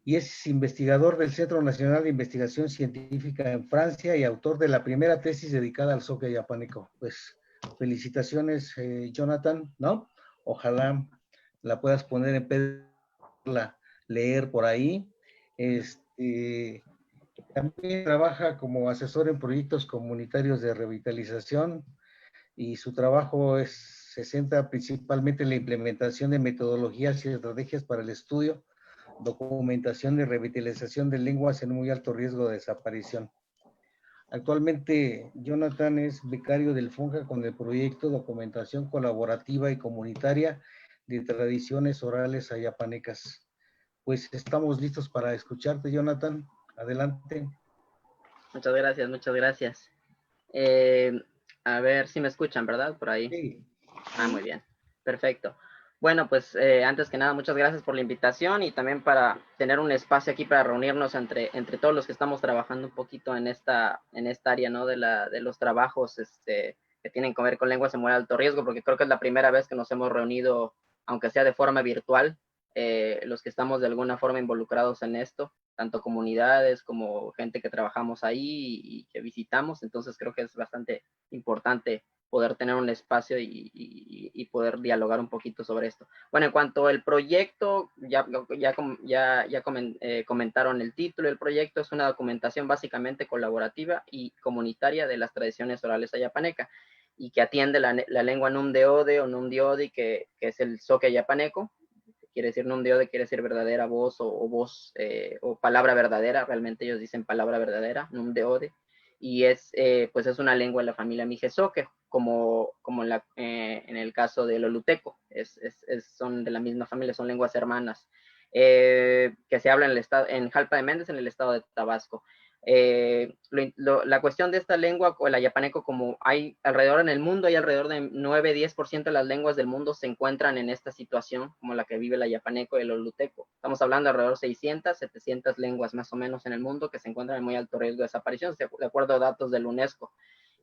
y es investigador del Centro Nacional de Investigación Científica en Francia y autor de la primera tesis dedicada al zoque japaneco. Pues felicitaciones, Jonathan, ¿no? Ojalá la puedas poner en PDF, leer por ahí. También trabaja como asesor en proyectos comunitarios de revitalización y su trabajo se centra principalmente en la implementación de metodologías y estrategias para el estudio, documentación y revitalización de lenguas en muy alto riesgo de desaparición. Actualmente, Jonathan es becario del FUNJA con el proyecto Documentación Colaborativa y Comunitaria de Tradiciones Orales Ayapanecas. Pues estamos listos para escucharte, Jonathan. Adelante. Muchas gracias, muchas gracias. A ver si me escuchan, ¿verdad? Por ahí. Sí. Ah, muy bien. Perfecto. Bueno, pues antes que nada, muchas gracias por la invitación y también para tener un espacio aquí para reunirnos entre todos los que estamos trabajando un poquito en esta área, ¿no? De los trabajos que tienen que ver con lenguas en muy alto riesgo, porque creo que es la primera vez que nos hemos reunido, aunque sea de forma virtual, los que estamos de alguna forma involucrados en esto, tanto comunidades como gente que trabajamos ahí y que visitamos. Entonces creo que es bastante importante poder tener un espacio y poder dialogar un poquito sobre esto. Bueno, en cuanto al proyecto, ya comentaron el título. El proyecto es una documentación básicamente colaborativa y comunitaria de las tradiciones orales ayapaneca y que atiende la lengua Num-de-Ode o Num-de-Odi, que es el zoque ayapaneco. Quiere decir Num-de-Ode, quiere decir verdadera voz o voz o palabra verdadera. Realmente ellos dicen palabra verdadera, Num-de-Ode. Y pues es una lengua de la familia Mijezoque, como en el caso del Oluteco, son de la misma familia, son lenguas hermanas, que se habla en Jalpa de Méndez, en el estado de Tabasco. La cuestión de esta lengua, o el ayapaneco, como hay alrededor en el mundo, hay alrededor de 9-10% de las lenguas del mundo se encuentran en esta situación, como la que vive el ayapaneco y el oluteco. Estamos hablando de alrededor de 600-700 lenguas más o menos en el mundo que se encuentran en muy alto riesgo de desaparición, de acuerdo a datos del UNESCO.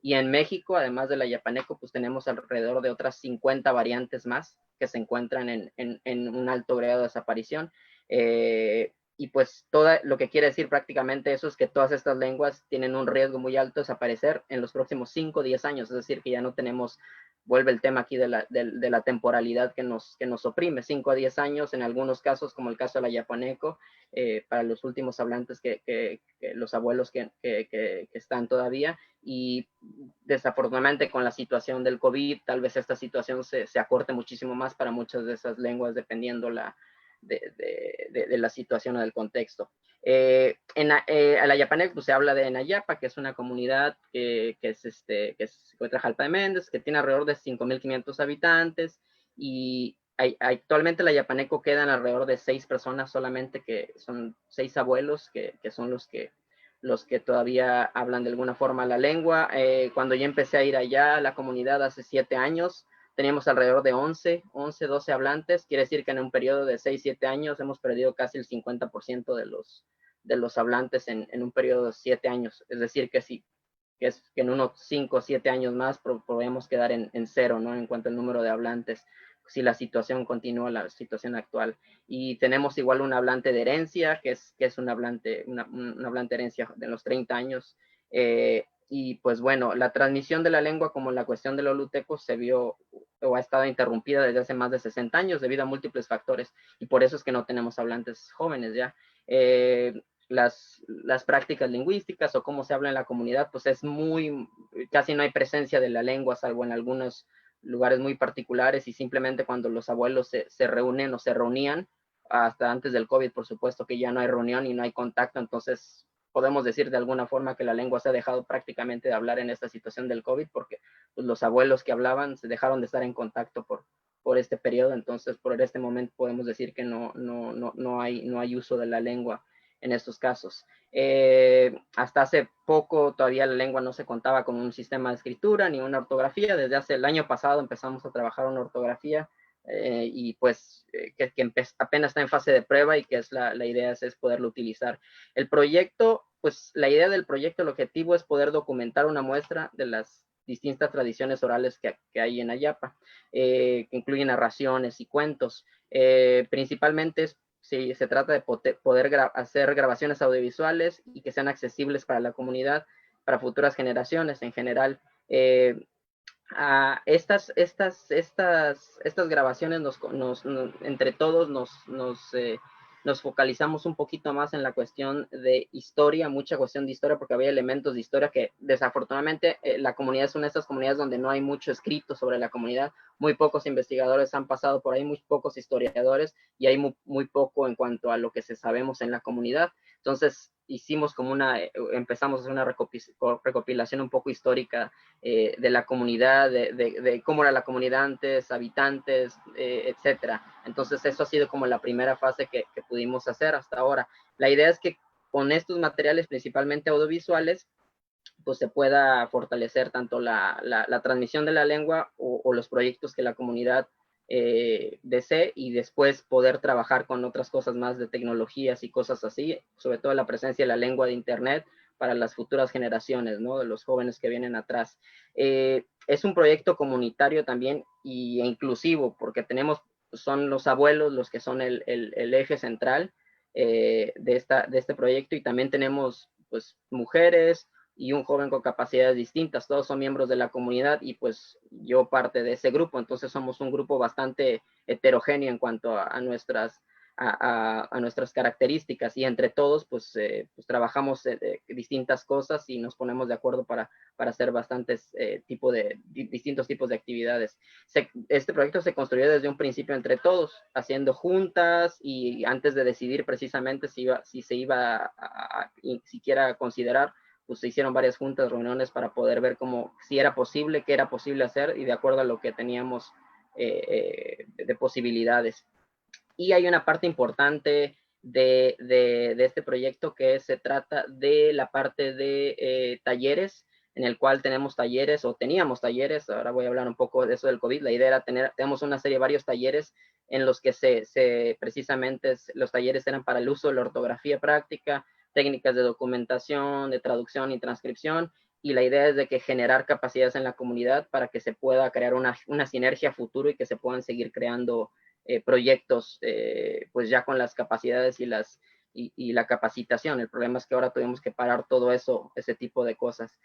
Y en México, además del ayapaneco, pues tenemos alrededor de otras 50 variantes más que se encuentran en un alto grado de desaparición. Y pues lo que quiere decir prácticamente eso es que todas estas lenguas tienen un riesgo muy alto de desaparecer en los próximos 5 o 10 años, es decir, que ya no tenemos, vuelve el tema aquí de la temporalidad que nos oprime, 5 a 10 años, en algunos casos, como el caso del ayapaneco, para los últimos hablantes, los abuelos que están todavía, y desafortunadamente con la situación del COVID, tal vez esta situación se acorte muchísimo más para muchas de esas lenguas, dependiendo de la situación o del contexto. A la Yapanec pues, se habla de Nayapa, que es una comunidad que se encuentra en Jalpa de Méndez, que tiene alrededor de 5.500 habitantes, y Actualmente la yapaneco quedan alrededor de 6 personas solamente, que son 6 abuelos, que son los que todavía hablan de alguna forma la lengua. Cuando yo empecé a ir allá a la comunidad hace 7 años, teníamos alrededor de 11, 12 hablantes. Quiere decir que en un periodo de 6, 7 años hemos perdido casi el 50% de los hablantes en un periodo de 7 años. Es decir, que sí, que en unos 5 o 7 años más podemos quedar en cero, ¿no? En cuanto al número de hablantes, si la situación continúa, la situación actual. Y tenemos igual un hablante de herencia, que es un hablante de herencia de los 30 años. Y pues bueno, la transmisión de la lengua, como la cuestión de los olutecos, se vio o ha estado interrumpida desde hace más de 60 años debido a múltiples factores, y por eso es que no tenemos hablantes jóvenes ya. Las prácticas lingüísticas o cómo se habla en la comunidad, pues casi no hay presencia de la lengua, salvo en algunos lugares muy particulares, y simplemente cuando los abuelos se reúnen o se reunían, hasta antes del COVID, por supuesto que ya no hay reunión y no hay contacto, entonces podemos decir de alguna forma que la lengua se ha dejado prácticamente de hablar en esta situación del COVID, porque pues, los abuelos que hablaban se dejaron de estar en contacto por este periodo. Entonces por este momento podemos decir que no hay uso de la lengua en estos casos. Hasta hace poco todavía la lengua no se contaba con un sistema de escritura ni una ortografía. Desde hace el año pasado empezamos a trabajar una ortografía, y pues que apenas está en fase de prueba, y que es la idea es poderlo utilizar. El proyecto, pues la idea del proyecto, el objetivo es poder documentar una muestra de las distintas tradiciones orales que hay en Ayapa, que incluyen narraciones y cuentos. Principalmente se trata de poder hacer grabaciones audiovisuales y que sean accesibles para la comunidad, para futuras generaciones en general. Estas grabaciones entre todos nos focalizamos un poquito más en la cuestión de historia, mucha cuestión de historia, porque había elementos de historia que desafortunadamente la comunidad es una de estas comunidades donde no hay mucho escrito sobre la comunidad. Muy pocos investigadores han pasado por ahí, muy pocos historiadores, y hay muy poco en cuanto a lo que sabemos en la comunidad. Entonces hicimos empezamos a hacer una recopilación un poco histórica de la comunidad, de cómo era la comunidad antes, habitantes, etcétera. Entonces eso ha sido como la primera fase que pudimos hacer hasta ahora. La idea es que con estos materiales, principalmente audiovisuales, pues se pueda fortalecer tanto la transmisión de la lengua o los proyectos que la comunidad desee, y después poder trabajar con otras cosas más de tecnologías y cosas así, sobre todo la presencia de la lengua de internet para las futuras generaciones, ¿no? De los jóvenes que vienen atrás. Es un proyecto comunitario también e inclusivo, porque son los abuelos los que son el eje central de este proyecto, y también tenemos pues mujeres y un joven con capacidades distintas. Todos son miembros de la comunidad, y pues yo parte de ese grupo. Entonces somos un grupo bastante heterogéneo en cuanto a nuestras características, y entre todos pues trabajamos distintas cosas y nos ponemos de acuerdo para hacer bastantes distintos tipos de actividades. Este proyecto se construyó desde un principio entre todos, haciendo juntas, y antes de decidir precisamente si se iba a siquiera considerar, pues se hicieron varias juntas, reuniones para poder ver si era posible, qué era posible hacer, y de acuerdo a lo que teníamos de posibilidades. Y hay una parte importante de este proyecto que se trata de la parte de talleres, en el cual teníamos talleres, ahora voy a hablar un poco de eso del COVID. La idea era tenemos una serie de varios talleres en los que precisamente los talleres eran para el uso de la ortografía práctica, técnicas de documentación, de traducción y transcripción, y la idea es de que generar capacidades en la comunidad para que se pueda crear una sinergia a futuro, y que se puedan seguir creando proyectos pues ya con las capacidades y la capacitación. El problema es que ahora tuvimos que parar todo ese tipo de cosas.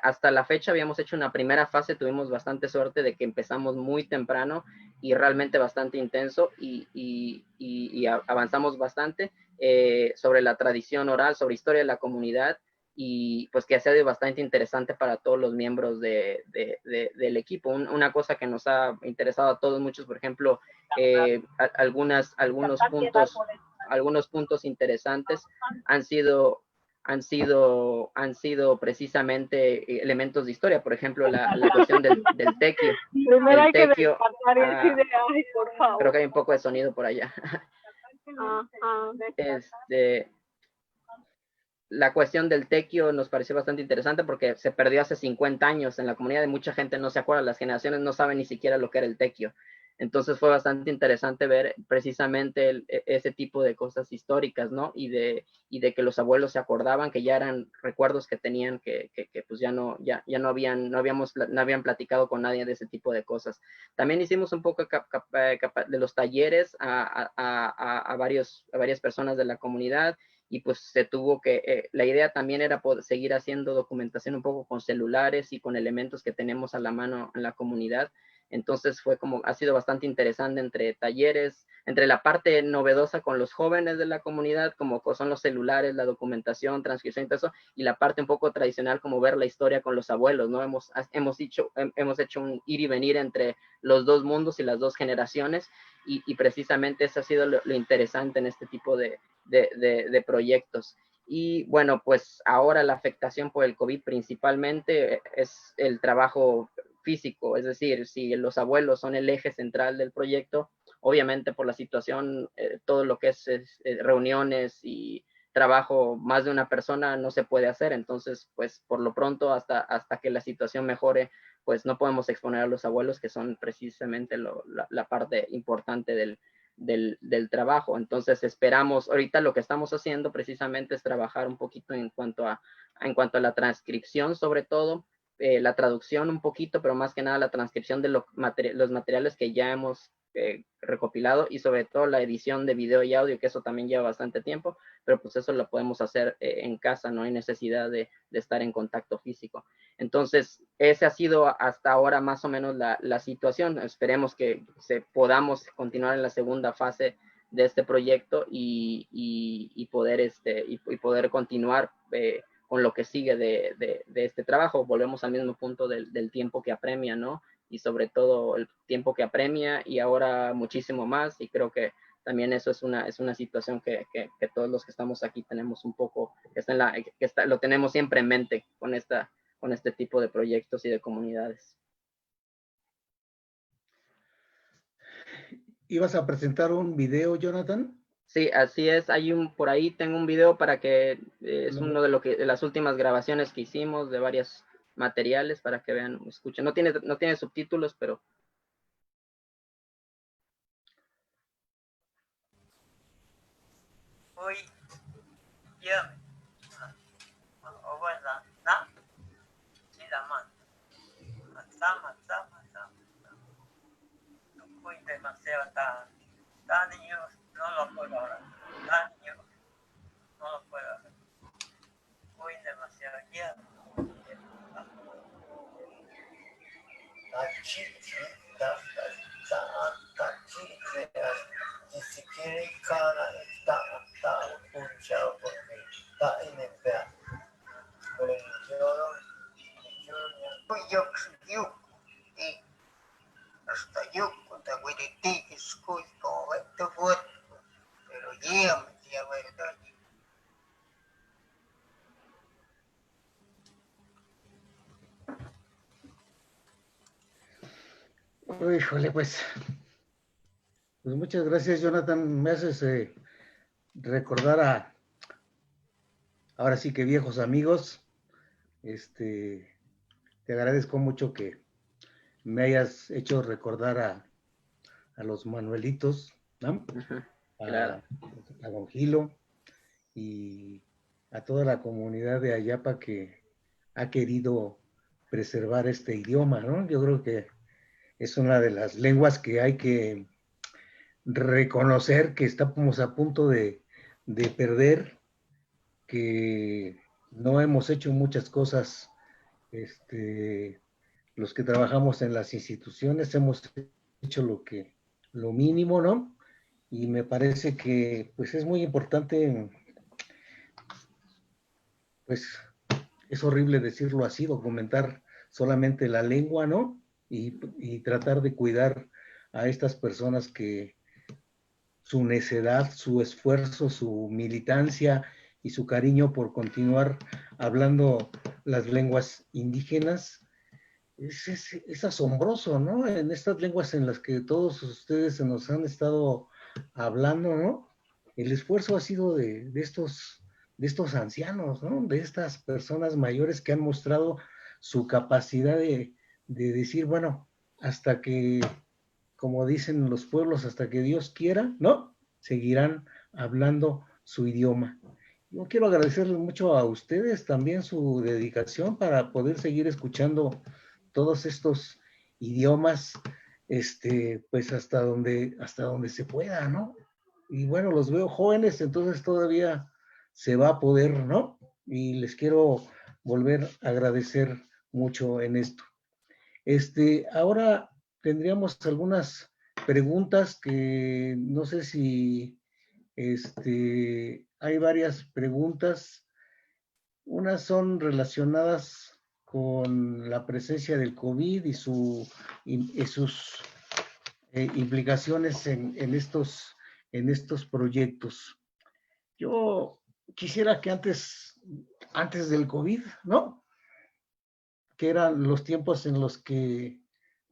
Hasta la fecha habíamos hecho una primera fase, tuvimos bastante suerte de que empezamos muy temprano y realmente bastante intenso, y avanzamos bastante sobre la tradición oral, sobre historia de la comunidad, y pues que ha sido bastante interesante para todos los miembros del equipo. Una cosa que nos ha interesado a todos muchos, por ejemplo, algunos puntos interesantes han sido han sido precisamente elementos de historia. Por ejemplo, la cuestión del tequio. Primero hay que tequio, descartar esa idea, ay, por favor. Creo que hay un poco de sonido por allá. La cuestión del tequio nos pareció bastante interesante porque se perdió hace 50 años en la comunidad y mucha gente no se acuerda, las generaciones no saben ni siquiera lo que era el tequio. Entonces fue bastante interesante ver precisamente ese tipo de cosas históricas, ¿no? Y de que los abuelos se acordaban, que ya eran recuerdos que tenían, que pues ya no habían platicado con nadie de ese tipo de cosas. También hicimos un poco de los talleres a varias personas de la comunidad, y pues se tuvo que, la idea también era poder seguir haciendo documentación un poco con celulares y con elementos que tenemos a la mano en la comunidad. Entonces ha sido bastante interesante entre talleres, entre la parte novedosa con los jóvenes de la comunidad, como son los celulares, la documentación, transcripción y todo eso, y la parte un poco tradicional, como ver la historia con los abuelos, ¿no? Hemos hecho un ir y venir entre los dos mundos y las dos generaciones, y precisamente eso ha sido lo interesante en este tipo de proyectos. Y bueno, pues ahora la afectación por el COVID principalmente es el trabajo físico, es decir, si los abuelos son el eje central del proyecto, obviamente por la situación, todo lo que es reuniones y trabajo más de una persona no se puede hacer. Entonces, pues por lo pronto, hasta que la situación mejore, pues no podemos exponer a los abuelos, que son precisamente la parte importante del trabajo. Entonces esperamos, ahorita lo que estamos haciendo precisamente es trabajar un poquito en cuanto a la transcripción, sobre todo, la traducción un poquito, pero más que nada la transcripción de los materiales que ya hemos recopilado, y sobre todo la edición de video y audio, que eso también lleva bastante tiempo, pero pues eso lo podemos hacer en casa, no hay necesidad de estar en contacto físico. Entonces, ese ha sido hasta ahora más o menos la situación. Esperemos que podamos continuar en la segunda fase de este proyecto y poder continuar con lo que sigue de este trabajo. Volvemos al mismo punto del tiempo que apremia, ¿no? Y sobre todo el tiempo que apremia, y ahora muchísimo más, y creo que también eso es una situación que todos los que estamos aquí tenemos un poco, lo tenemos siempre en mente con este tipo de proyectos y de comunidades. ¿Ibas a presentar un video, Jonathan? Sí, así es. Por ahí tengo un video para que es uno de las últimas grabaciones que hicimos de varios materiales, para que vean, escuchen. No tiene subtítulos, pero Oi, yeah. Over the na, chilaman. Sama. No fui demasiado tan niño, no lo puedo ahora. Tan niño, no lo puedo hacer. Fui demasiado ya. Ni siquiera cada está punchado porque está en el pedo. Pero yo y hasta yo cuando voy de ti escucho como esto fue, pero llega ya verdad. Híjole, pues muchas gracias, Jonathan. Me haces recordar ahora sí que viejos amigos. Te agradezco mucho que me hayas hecho recordar a los Manuelitos, ¿no? claro. A Don Gilo y a toda la comunidad de Ayapa que ha querido preservar este idioma, ¿no? Yo creo que es una de las lenguas que hay que reconocer que estamos a punto de perder, que no hemos hecho muchas cosas, los que trabajamos en las instituciones hemos hecho lo mínimo, ¿no? Y me parece que pues es muy importante, pues es horrible decirlo así, documentar solamente la lengua, ¿no? Y tratar de cuidar a estas personas que su necedad, su esfuerzo, su militancia y su cariño por continuar hablando las lenguas indígenas. Es asombroso, ¿no? En estas lenguas en las que todos ustedes se nos han estado hablando, ¿no? El esfuerzo ha sido de estos ancianos, ¿no? De estas personas mayores que han mostrado su capacidad de decir, bueno, hasta que, como dicen los pueblos, hasta que Dios quiera, ¿no? Seguirán hablando su idioma. Yo quiero agradecerles mucho a ustedes también su dedicación para poder seguir escuchando todos estos idiomas, pues hasta donde se pueda, ¿no? Y bueno, los veo jóvenes, entonces todavía se va a poder, ¿no? Y les quiero volver a agradecer mucho en esto. Ahora tendríamos algunas preguntas que no sé si, hay varias preguntas. Unas son relacionadas con la presencia del COVID y sus implicaciones en estos proyectos. Yo quisiera que antes del COVID, ¿no? Que eran los tiempos en los que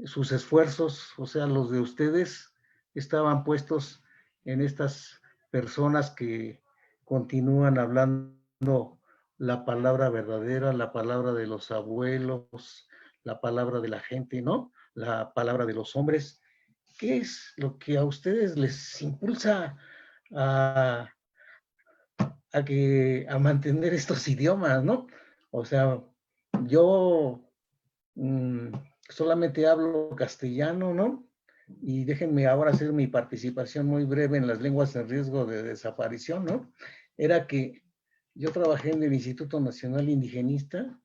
sus esfuerzos, o sea, los de ustedes, estaban puestos en estas personas que continúan hablando la palabra verdadera, la palabra de los abuelos, la palabra de la gente, ¿no? La palabra de los hombres. ¿Qué es lo que a ustedes les impulsa a mantener estos idiomas, ¿no? O sea, yo solamente hablo castellano, ¿no? Y déjenme ahora hacer mi participación muy breve en las lenguas en riesgo de desaparición, ¿no? Era que yo trabajé en el Instituto Nacional Indigenista,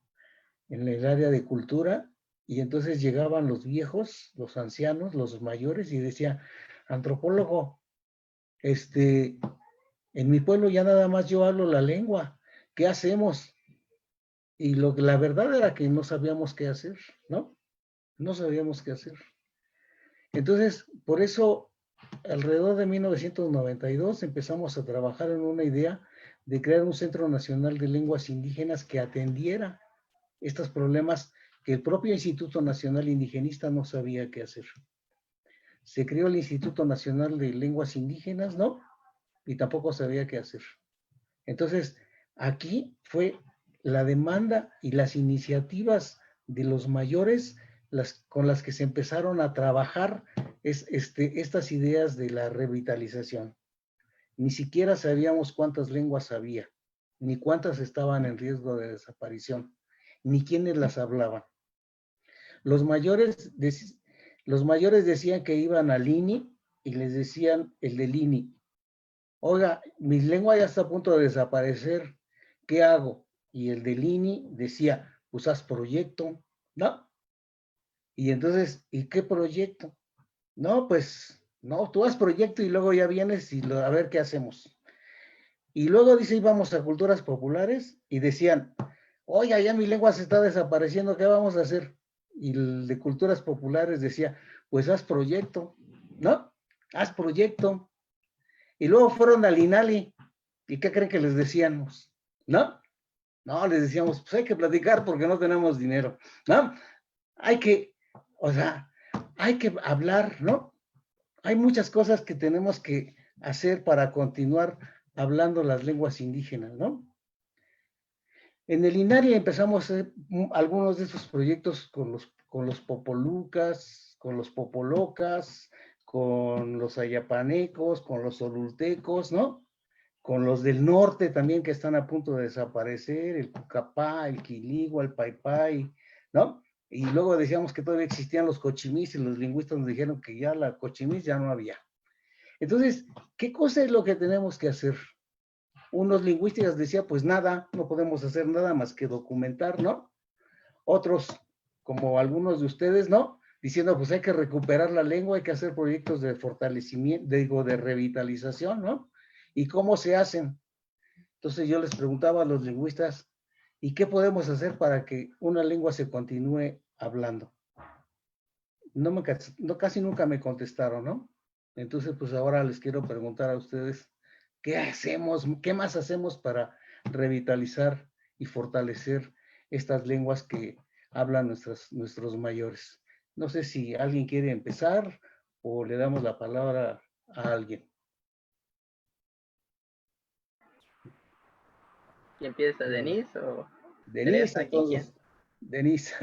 en el área de cultura, y entonces llegaban los viejos, los ancianos, los mayores, y decía, antropólogo, en mi pueblo ya nada más yo hablo la lengua, ¿qué hacemos? Y la verdad era que no sabíamos qué hacer, ¿no? No sabíamos qué hacer. Entonces, por eso, alrededor de 1992 empezamos a trabajar en una idea de crear un Centro Nacional de Lenguas Indígenas que atendiera estos problemas que el propio Instituto Nacional Indigenista no sabía qué hacer. Se creó el Instituto Nacional de Lenguas Indígenas, ¿no? Y tampoco sabía qué hacer. Entonces, aquí fue la demanda y las iniciativas de los mayores con las que se empezaron a trabajar estas ideas de la revitalización. Ni siquiera sabíamos cuántas lenguas había, ni cuántas estaban en riesgo de desaparición, ni quiénes las hablaban. Los mayores decían que iban al INI y les decían el del INI, oiga, mi lengua ya está a punto de desaparecer, ¿qué hago? Y el del INI decía, pues haz proyecto, ¿no? Y entonces, ¿y qué proyecto? No, pues, no, tú haz proyecto y luego ya vienes y a ver qué hacemos. Y luego dice, íbamos a culturas populares y decían, oiga, ya mi lengua se está desapareciendo, ¿qué vamos a hacer? Y el de culturas populares decía, pues haz proyecto, ¿no? Haz proyecto. Y luego fueron al INALI, ¿y qué creen que les decíamos? ¿No? No, les decíamos, pues hay que platicar porque no tenemos dinero, ¿no? Hay que hablar, ¿no? Hay muchas cosas que tenemos que hacer para continuar hablando las lenguas indígenas, ¿no? En el INARI empezamos a hacer algunos de esos proyectos con los popolucas, con los popolocas, con los ayapanecos, con los olultecos, ¿no? Con los del norte también que están a punto de desaparecer, el Cucapá, el Quiligua, el Paipai, ¿no? Y luego decíamos que todavía existían los cochimís y los lingüistas nos dijeron que ya la cochimís ya no había. Entonces, ¿qué cosa es lo que tenemos que hacer? Unos lingüistas decían, pues nada, no podemos hacer nada más que documentar, ¿no? Otros, como algunos de ustedes, ¿no? Diciendo, pues hay que recuperar la lengua, hay que hacer proyectos de fortalecimiento, de revitalización, ¿no? ¿Y cómo se hacen? Entonces yo les preguntaba a los lingüistas, ¿y qué podemos hacer para que una lengua se continúe hablando? Casi nunca me contestaron, ¿no? Entonces, pues ahora les quiero preguntar a ustedes, ¿qué hacemos? ¿Qué más hacemos para revitalizar y fortalecer estas lenguas que hablan nuestros mayores? No sé si alguien quiere empezar o le damos la palabra a alguien. ¿Quién empieza, Denise o Denise, Teresa? ¿Quién quiere? entonces. Denise.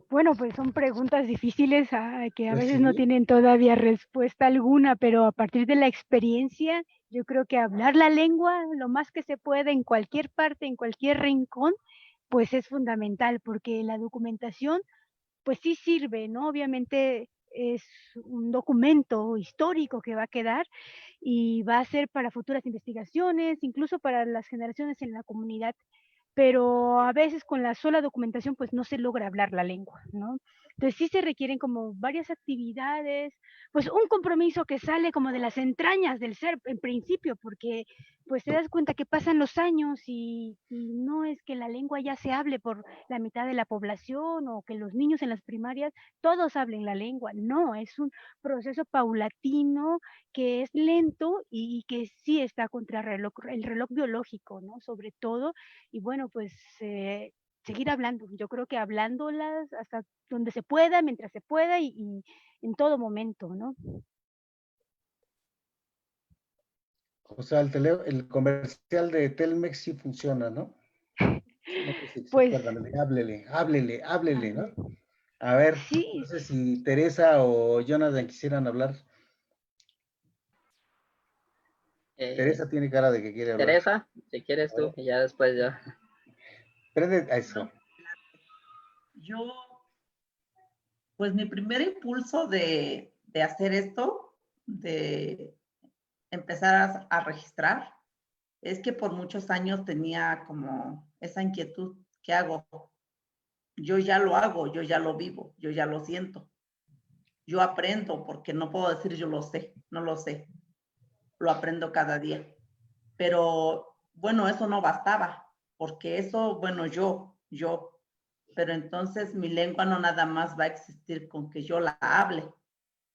Bueno, pues son preguntas difíciles que a Pues veces no sí. tienen todavía respuesta alguna, pero a partir de la experiencia, yo creo que hablar la lengua lo más que se puede en cualquier parte, en cualquier rincón, pues es fundamental, porque la documentación, pues sí sirve, ¿no? Obviamente es un documento histórico que va a quedar y va a ser para futuras investigaciones, incluso para las generaciones en la comunidad, pero a veces con la sola documentación pues no se logra hablar la lengua, ¿no? Entonces sí se requieren como varias actividades, pues un compromiso que sale como de las entrañas del ser en principio, porque pues te das cuenta que pasan los años y no es que la lengua ya se hable por la mitad de la población o que los niños en las primarias todos hablen la lengua, no, es un proceso paulatino que es lento y que sí está contra el reloj biológico, ¿no? Sobre todo, y bueno, pues seguir hablando. Yo creo que hablándolas hasta donde se pueda, mientras se pueda y en todo momento, ¿no? O sea, el comercial de Telmex sí funciona, ¿no? No sé si se Pues acuerdan, háblele, ¿no? A ver, no sí, sé si Teresa o Jonathan quisieran hablar. Eh, Teresa tiene cara de que quiere hablar. Teresa, si quieres A ver, tú, y ya después yo. prende a eso. Yo, pues mi primer impulso de hacer esto, de empezar a registrar, es que por muchos años tenía como esa inquietud. ¿Qué hago? Yo ya lo hago, yo ya lo vivo, yo ya lo siento. Yo aprendo porque no puedo decir yo lo sé, no lo sé. Lo aprendo cada día. Pero bueno, eso no bastaba, porque eso, bueno, pero entonces mi lengua no nada más va a existir con que yo la hable,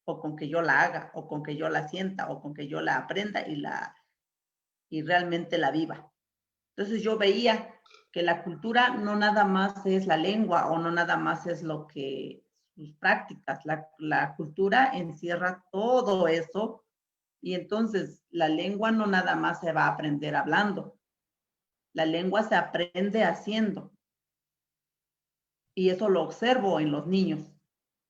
o con que yo la haga, o con que yo la sienta, o con que yo la aprenda y realmente la viva. Entonces yo veía que la cultura no nada más es la lengua o no nada más es lo que sus prácticas, la cultura encierra todo eso y entonces la lengua no nada más se va a aprender hablando, la lengua se aprende haciendo y eso lo observo en los niños.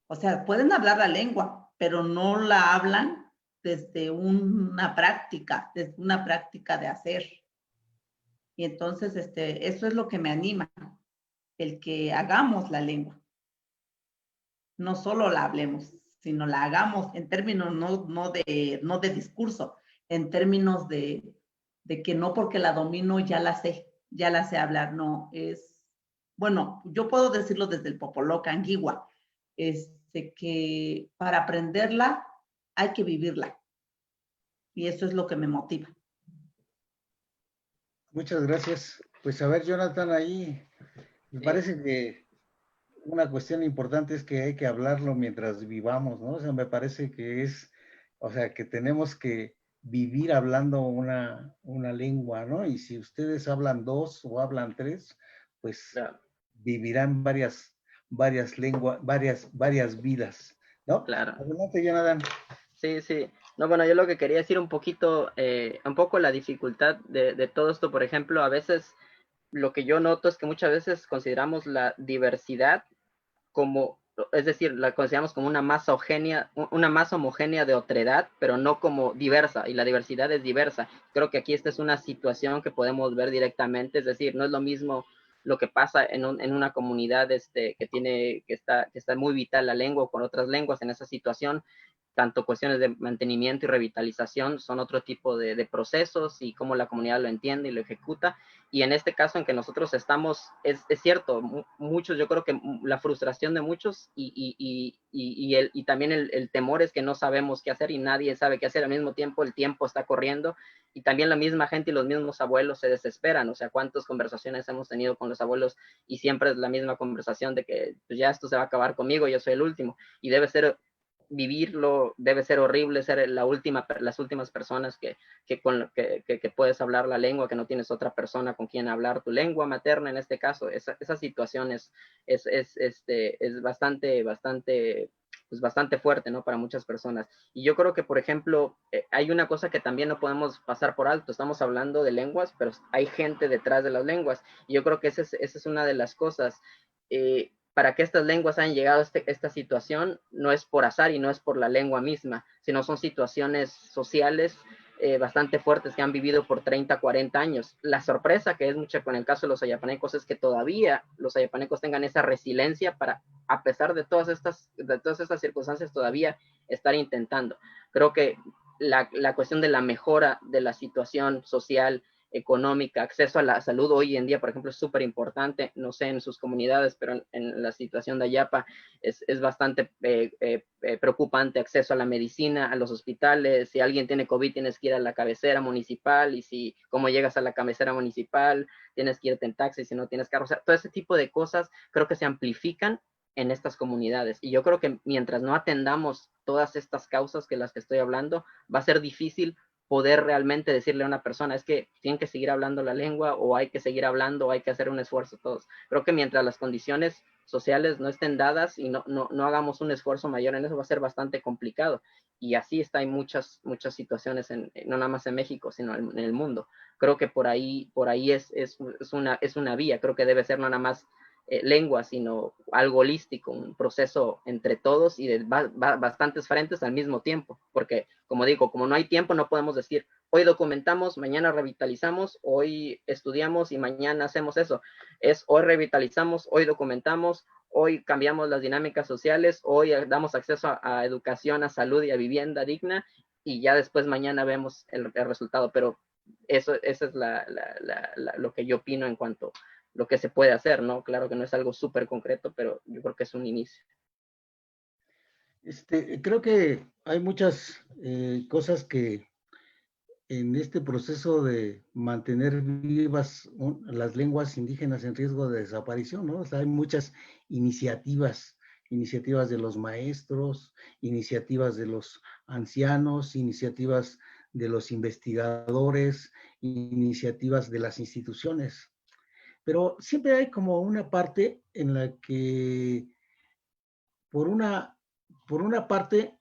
O sea, pueden hablar la lengua, pero no la hablan desde desde una práctica de hacer. Y entonces, eso es lo que me anima, el que hagamos la lengua. No solo la hablemos, sino la hagamos en términos no de discurso, en términos de que no porque la domino ya la sé hablar, no, bueno, yo puedo decirlo desde el Popoloca, Anguigua, que para aprenderla hay que vivirla. Y eso es lo que me motiva. Muchas gracias. Pues a ver, Jonathan, ahí me parece que una cuestión importante es que hay que hablarlo mientras vivamos, ¿no? O sea, me parece que o sea, que tenemos que vivir hablando una lengua, ¿no? Y si ustedes hablan dos o hablan tres, pues Claro, vivirán varias lenguas, varias vidas, ¿no? claro. Adelante, Jonathan. Sí, sí. No, bueno, yo lo que quería decir un poquito, un poco la dificultad de todo esto, por ejemplo, a veces lo que yo noto es que muchas veces consideramos la diversidad como, es decir, la consideramos como una masa homogénea de otredad, pero no como diversa, y la diversidad es diversa. Creo que aquí esta es una situación que podemos ver directamente, es decir, no es lo mismo lo que pasa en una comunidad que está muy vital la lengua con otras lenguas en esa situación, tanto cuestiones de mantenimiento y revitalización son otro tipo de procesos y cómo la comunidad lo entiende y lo ejecuta. Y en este caso en que nosotros estamos, es cierto, muchos, yo creo que la frustración de muchos y también el temor es que no sabemos qué hacer y nadie sabe qué hacer. Al mismo tiempo, el tiempo está corriendo y también la misma gente y los mismos abuelos se desesperan. O sea, cuántas conversaciones hemos tenido con los abuelos y siempre es la misma conversación de que pues ya esto se va a acabar conmigo, yo soy el último. Y debe ser vivirlo debe ser horrible, ser las últimas personas que puedes hablar la lengua, que no tienes otra persona con quien hablar tu lengua materna en este caso. Esa situación es bastante fuerte, ¿no? Para muchas personas. Y yo creo que, por ejemplo, hay una cosa que también no podemos pasar por alto. Estamos hablando de lenguas, pero hay gente detrás de las lenguas. Y yo creo que esa es una de las cosas. Para que estas lenguas hayan llegado a esta situación, no es por azar y no es por la lengua misma, sino son situaciones sociales bastante fuertes que han vivido por 30, 40 años. La sorpresa que es mucha con el caso de los ayapanecos es que todavía los ayapanecos tengan esa resiliencia para, a pesar de todas estas circunstancias, todavía estar intentando. Creo que la cuestión de la mejora de la situación social, económica, acceso a la salud hoy en día, por ejemplo, es súper importante, no sé en sus comunidades, pero en la situación de Ayapa es bastante preocupante, acceso a la medicina, a los hospitales. Si alguien tiene COVID, tienes que ir a la cabecera municipal, y si, como llegas a la cabecera municipal, tienes que irte en taxi, si no tienes carro. O sea, todo ese tipo de cosas creo que se amplifican en estas comunidades. Y yo creo que mientras no atendamos todas estas causas que las que estoy hablando, va a ser difícil poder realmente decirle a una persona, es que tienen que seguir hablando la lengua, o hay que seguir hablando, o hay que hacer un esfuerzo todos. Creo que mientras las condiciones sociales no estén dadas y no hagamos un esfuerzo mayor en eso, va a ser bastante complicado. Y así está, hay muchas situaciones, no nada más en México, sino en el mundo. Creo que por ahí es una vía. Creo que debe ser no nada más lengua, sino algo holístico, un proceso entre todos y de bastantes frentes al mismo tiempo, porque como digo, como no hay tiempo, no podemos decir hoy documentamos, mañana revitalizamos, hoy estudiamos y mañana hacemos eso. Es hoy revitalizamos, hoy documentamos, hoy cambiamos las dinámicas sociales, hoy damos acceso a educación, a salud y a vivienda digna, y ya después mañana vemos el resultado. Pero eso es lo que yo opino en cuanto lo que se puede hacer, ¿no? Claro que no es algo súper concreto, pero yo creo que es un inicio. Creo que hay muchas cosas que en este proceso de mantener vivas las lenguas indígenas en riesgo de desaparición, ¿no? O sea, hay muchas iniciativas de los maestros, iniciativas de los ancianos, iniciativas de los investigadores, iniciativas de las instituciones. Pero siempre hay como una parte en la que, por una parte,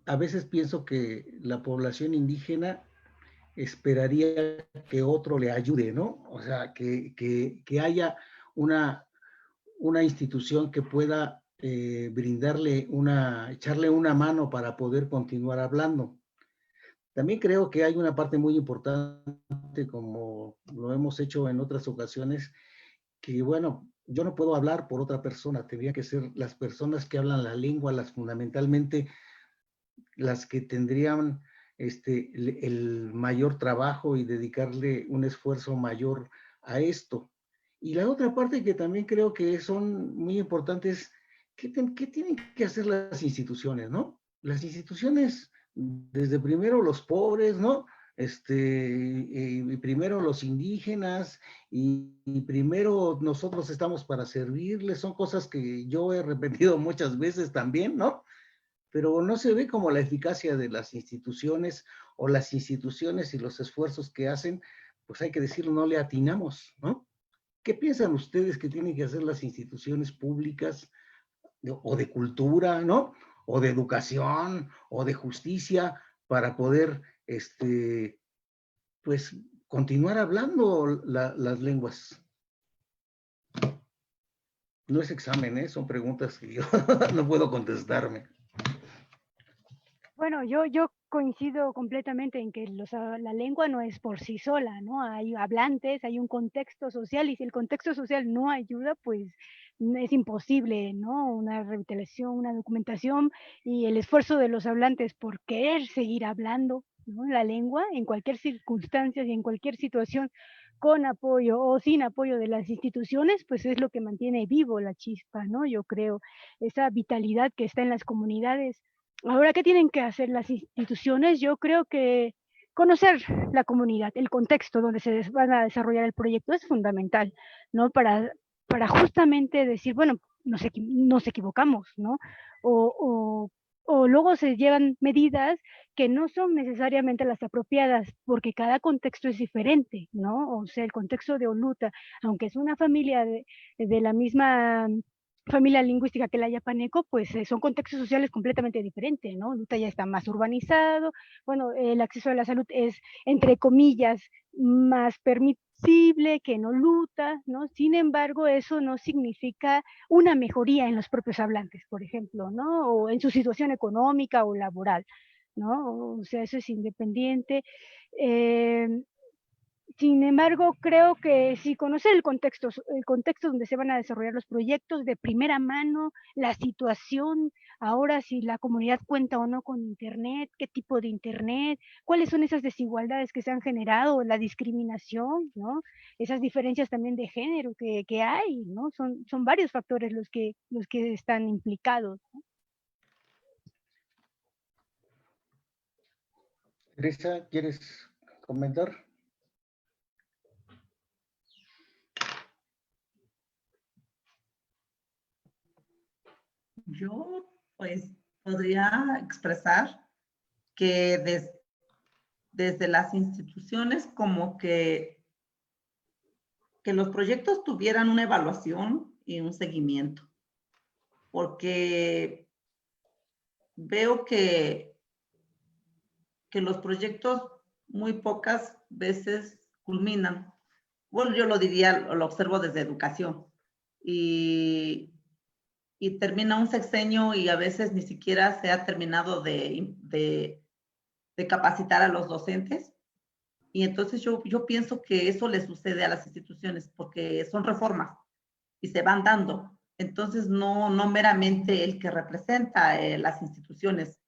a veces pienso que la población indígena esperaría que otro le ayude, ¿no? O sea, que haya una institución que pueda echarle una mano para poder continuar hablando. También creo que hay una parte muy importante, como lo hemos hecho en otras ocasiones, que bueno, yo no puedo hablar por otra persona, tendría que ser las personas que hablan la lengua, fundamentalmente las que tendrían el mayor trabajo y dedicarle un esfuerzo mayor a esto. Y la otra parte que también creo que son muy importantes, ¿qué tienen que hacer las instituciones, no? Las instituciones, desde primero los pobres, ¿no? Y primero los indígenas, y primero nosotros estamos para servirles, son cosas que yo he repetido muchas veces también, ¿no? Pero no se ve como la eficacia de las instituciones, o las instituciones y los esfuerzos que hacen, pues hay que decirlo, no le atinamos, ¿no? ¿Qué piensan ustedes que tienen que hacer las instituciones públicas, o de cultura, ¿no? O de educación, o de justicia, para poder, pues, continuar hablando las lenguas? No es examen, son preguntas que yo no puedo contestarme. Bueno, yo coincido completamente en que la lengua no es por sí sola, ¿no? Hay hablantes, hay un contexto social, y si el contexto social no ayuda, pues es imposible, ¿no? Una revitalización, una documentación, y el esfuerzo de los hablantes por querer seguir hablando, ¿no? La lengua en cualquier circunstancia y en cualquier situación, con apoyo o sin apoyo de las instituciones, pues es lo que mantiene vivo la chispa, ¿no? Yo creo, esa vitalidad que está en las comunidades. Ahora, ¿qué tienen que hacer las instituciones? Yo creo que conocer la comunidad, el contexto donde van a desarrollar el proyecto es fundamental, ¿no? Para justamente decir, bueno, nos equivocamos, ¿no? O luego se llevan medidas que no son necesariamente las apropiadas, porque cada contexto es diferente, ¿no? O sea, el contexto de Oluta, aunque es una familia de la misma familia lingüística que la yapaneco, pues son contextos sociales completamente diferentes, ¿no? Oluta ya está más urbanizado, bueno, el acceso a la salud es, entre comillas, más permisible que en Oluta, ¿no? Sin embargo, eso no significa una mejoría en los propios hablantes, por ejemplo, ¿no? O en su situación económica o laboral, ¿no? O sea, eso es independiente. Sin embargo, creo que si conocer el contexto donde se van a desarrollar los proyectos de primera mano, la situación, ahora si la comunidad cuenta o no con Internet, qué tipo de Internet, cuáles son esas desigualdades que se han generado, la discriminación, ¿no? Esas diferencias también de género que hay, ¿no? Son varios factores los que están implicados, ¿no? Teresa, ¿quieres comentar? Yo, pues, podría expresar que desde las instituciones como que los proyectos tuvieran una evaluación y un seguimiento, porque veo que los proyectos muy pocas veces culminan. Bueno, yo lo diría, lo observo desde educación. Y termina un sexenio y a veces ni siquiera se ha terminado de capacitar a los docentes. Y entonces yo pienso que eso le sucede a las instituciones porque son reformas y se van dando. Entonces no meramente el que representa las instituciones,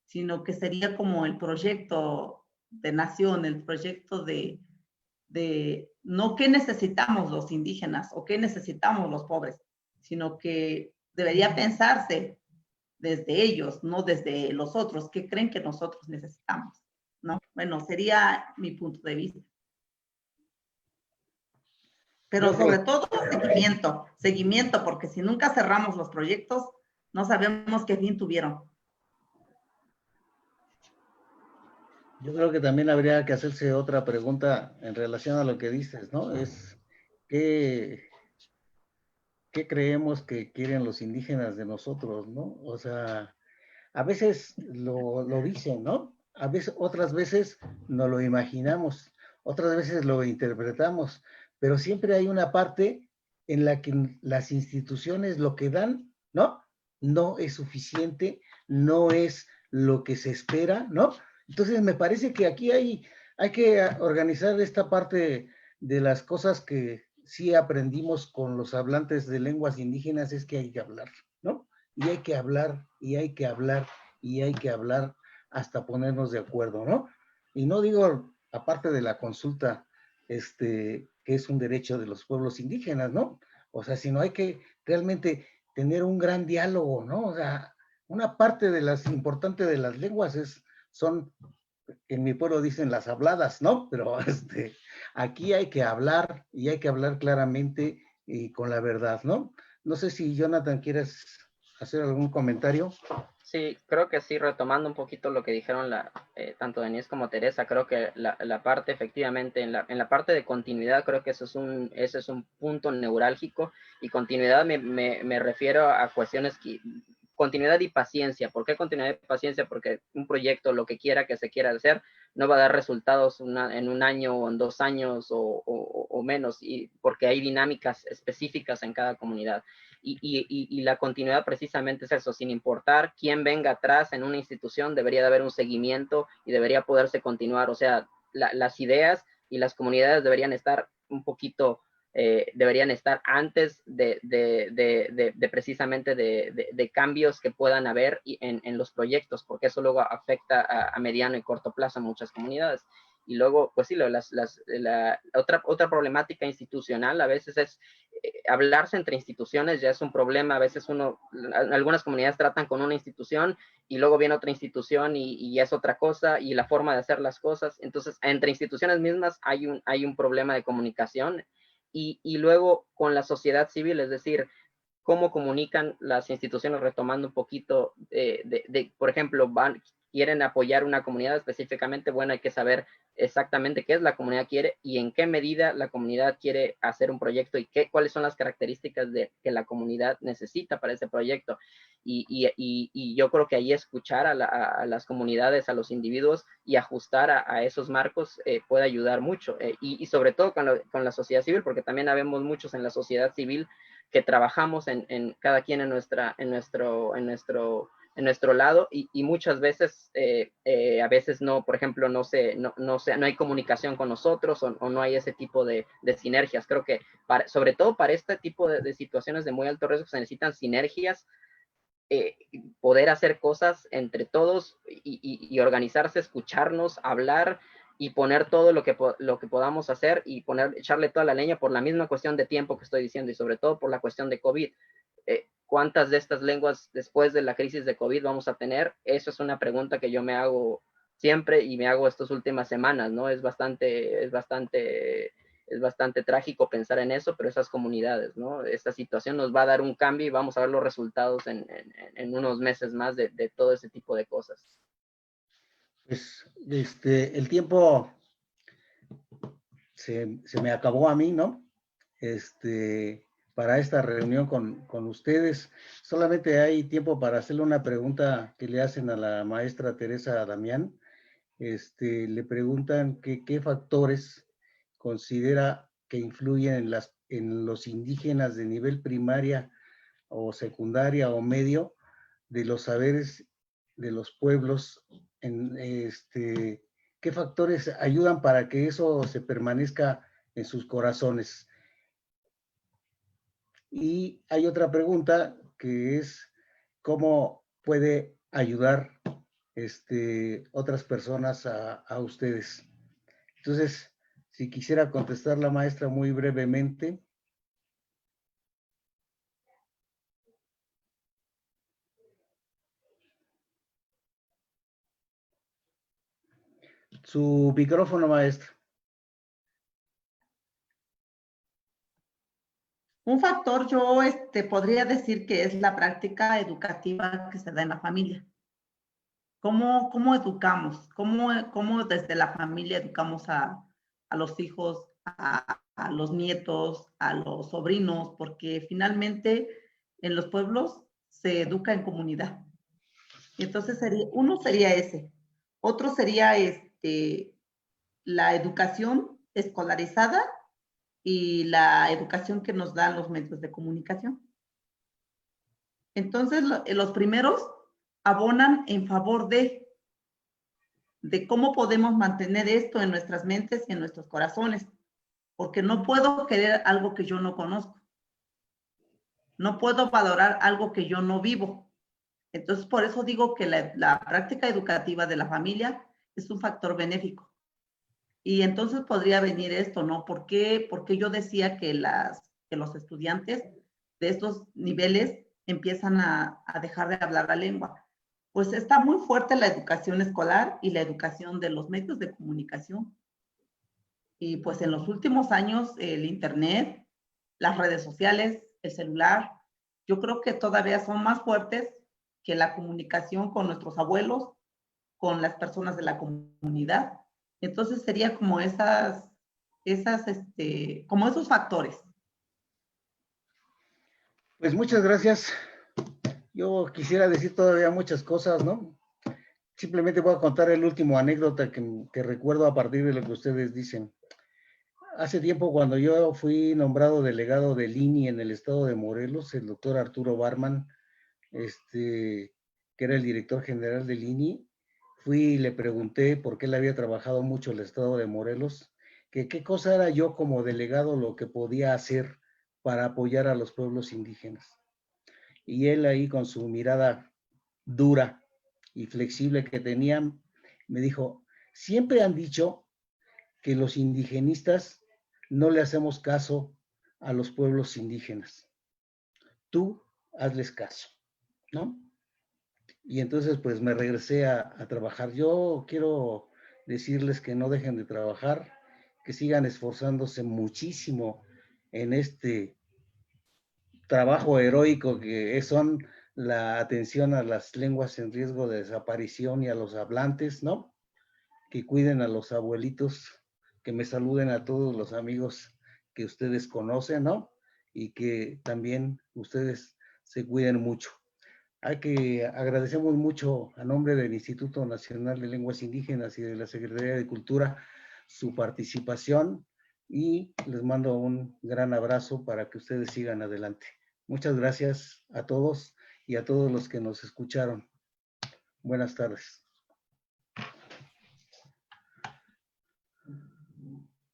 sino que sería como el proyecto de nación, el proyecto de no qué necesitamos los indígenas o qué necesitamos los pobres, sino que debería pensarse desde ellos, no desde los otros, qué creen que nosotros necesitamos, ¿no? Bueno, sería mi punto de vista. Pero sobre todo seguimiento, porque si nunca cerramos los proyectos, no sabemos qué fin tuvieron. Yo creo que también habría que hacerse otra pregunta en relación a lo que dices, ¿no? Es ¿qué creemos que quieren los indígenas de nosotros, ¿no? O sea, a veces lo dicen, ¿no? A veces, otras veces no lo imaginamos, otras veces lo interpretamos, pero siempre hay una parte en la que las instituciones lo que dan, ¿no? No es suficiente, no es lo que se espera, ¿no? Entonces me parece que aquí hay que organizar esta parte de las cosas que sí aprendimos con los hablantes de lenguas indígenas, es que hay que hablar, ¿no? Y hay que hablar, y hay que hablar, y hay que hablar hasta ponernos de acuerdo, ¿no? Y no digo, aparte de la consulta, que es un derecho de los pueblos indígenas, ¿no? O sea, sino hay que realmente tener un gran diálogo, ¿no? O sea, una parte de las importantes de las lenguas son, en mi pueblo dicen las habladas, ¿no? Pero aquí hay que hablar y hay que hablar claramente y con la verdad, ¿no? No sé si Jonathan quieres hacer algún comentario. Sí, creo que sí, retomando un poquito lo que dijeron tanto Denise como Teresa, creo que la parte efectivamente, en la parte de continuidad, creo que ese es un punto neurálgico, y continuidad me refiero a cuestiones continuidad y paciencia. ¿Por qué continuidad y paciencia? Porque un proyecto, lo que quiera que se quiera hacer, no va a dar resultados en un año o en 2 años o menos, y porque hay dinámicas específicas en cada comunidad. Y la continuidad precisamente es eso, sin importar quién venga atrás en una institución, debería de haber un seguimiento y debería poderse continuar. O sea, las ideas y las comunidades deberían estar un poquito, deberían estar antes de precisamente de cambios que puedan haber en los proyectos, porque eso luego afecta a mediano y corto plazo a muchas comunidades. Y luego, pues sí, la otra problemática institucional a veces es hablarse entre instituciones, ya es un problema. A veces algunas comunidades tratan con una institución y luego viene otra institución y es otra cosa, y la forma de hacer las cosas. Entonces, entre instituciones mismas hay un problema de comunicación, y luego con la sociedad civil, es decir, cómo comunican las instituciones, retomando un poquito por ejemplo, quieren apoyar una comunidad específicamente, bueno, hay que saber exactamente qué es la comunidad quiere y en qué medida la comunidad quiere hacer un proyecto y cuáles son las características que la comunidad necesita para ese proyecto. Y yo creo que ahí escuchar a las comunidades, a los individuos y ajustar a esos marcos puede ayudar mucho. Y sobre todo con la sociedad civil, porque también habemos muchos en la sociedad civil que trabajamos cada quien en nuestro lado y muchas veces, a veces no, por ejemplo, no hay comunicación con nosotros o no hay ese tipo de sinergias. Creo que sobre todo para este tipo de situaciones de muy alto riesgo se necesitan sinergias, poder hacer cosas entre todos y organizarse, escucharnos, hablar y poner todo lo que podamos hacer y echarle toda la leña por la misma cuestión de tiempo que estoy diciendo y sobre todo por la cuestión de COVID. ¿Cuántas de estas lenguas después de la crisis de COVID vamos a tener? Eso es una pregunta que yo me hago siempre y me hago estas últimas semanas, ¿no? Es bastante trágico pensar en eso, pero esas comunidades, ¿no? Esta situación nos va a dar un cambio y vamos a ver los resultados en unos meses más de todo ese tipo de cosas. Pues el tiempo se me acabó a mí, ¿no? Para esta reunión con ustedes. Solamente hay tiempo para hacerle una pregunta que le hacen a la maestra Teresa Damián. Le preguntan qué factores considera que influyen en los indígenas de nivel primaria o secundaria o medio de los saberes de los pueblos, qué factores ayudan para que eso se permanezca en sus corazones. Y hay otra pregunta que es cómo puede ayudar otras personas a ustedes. Entonces, si quisiera contestar la maestra muy brevemente. Su micrófono, maestra. Un factor yo podría decir que es la práctica educativa que se da en la familia. ¿Cómo educamos? ¿Cómo desde la familia educamos a los hijos, a los nietos, a los sobrinos? Porque finalmente en los pueblos se educa en comunidad. Entonces uno sería ese. Otro sería la educación escolarizada y la educación que nos dan los medios de comunicación. Entonces, los primeros abonan en favor de cómo podemos mantener esto en nuestras mentes y en nuestros corazones, porque no puedo querer algo que yo no conozco. No puedo valorar algo que yo no vivo. Entonces, por eso digo que la práctica educativa de la familia es un factor benéfico. Y entonces podría venir esto, ¿no? ¿Por qué yo decía que los estudiantes de estos niveles empiezan a dejar de hablar la lengua? Pues está muy fuerte la educación escolar y la educación de los medios de comunicación. Y pues en los últimos años el internet, las redes sociales, el celular, yo creo que todavía son más fuertes que la comunicación con nuestros abuelos, con las personas de la comunidad. Entonces sería como como esos factores. Pues muchas gracias. Yo quisiera decir todavía muchas cosas, ¿no? Simplemente voy a contar el último anécdota que recuerdo a partir de lo que ustedes dicen. Hace tiempo, cuando yo fui nombrado delegado del INI en el estado de Morelos, el doctor Arturo Barman, que era el director general del INI, fui y le pregunté por qué él había trabajado mucho el estado de Morelos, que qué cosa era yo como delegado lo que podía hacer para apoyar a los pueblos indígenas. Y él ahí con su mirada dura y flexible que tenía, me dijo, siempre han dicho que los indigenistas no le hacemos caso a los pueblos indígenas. Tú hazles caso, ¿no? Y entonces pues me regresé a trabajar. Yo quiero decirles que no dejen de trabajar, que sigan esforzándose muchísimo en este trabajo heroico que son la atención a las lenguas en riesgo de desaparición y a los hablantes, ¿no? Que cuiden a los abuelitos, que me saluden a todos los amigos que ustedes conocen, ¿no? Y que también ustedes se cuiden mucho. Hay que agradecemos mucho a nombre del Instituto Nacional de Lenguas Indígenas y de la Secretaría de Cultura su participación y les mando un gran abrazo para que ustedes sigan adelante. Muchas gracias a todos y a todos los que nos escucharon. Buenas tardes.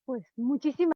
Pues muchísimas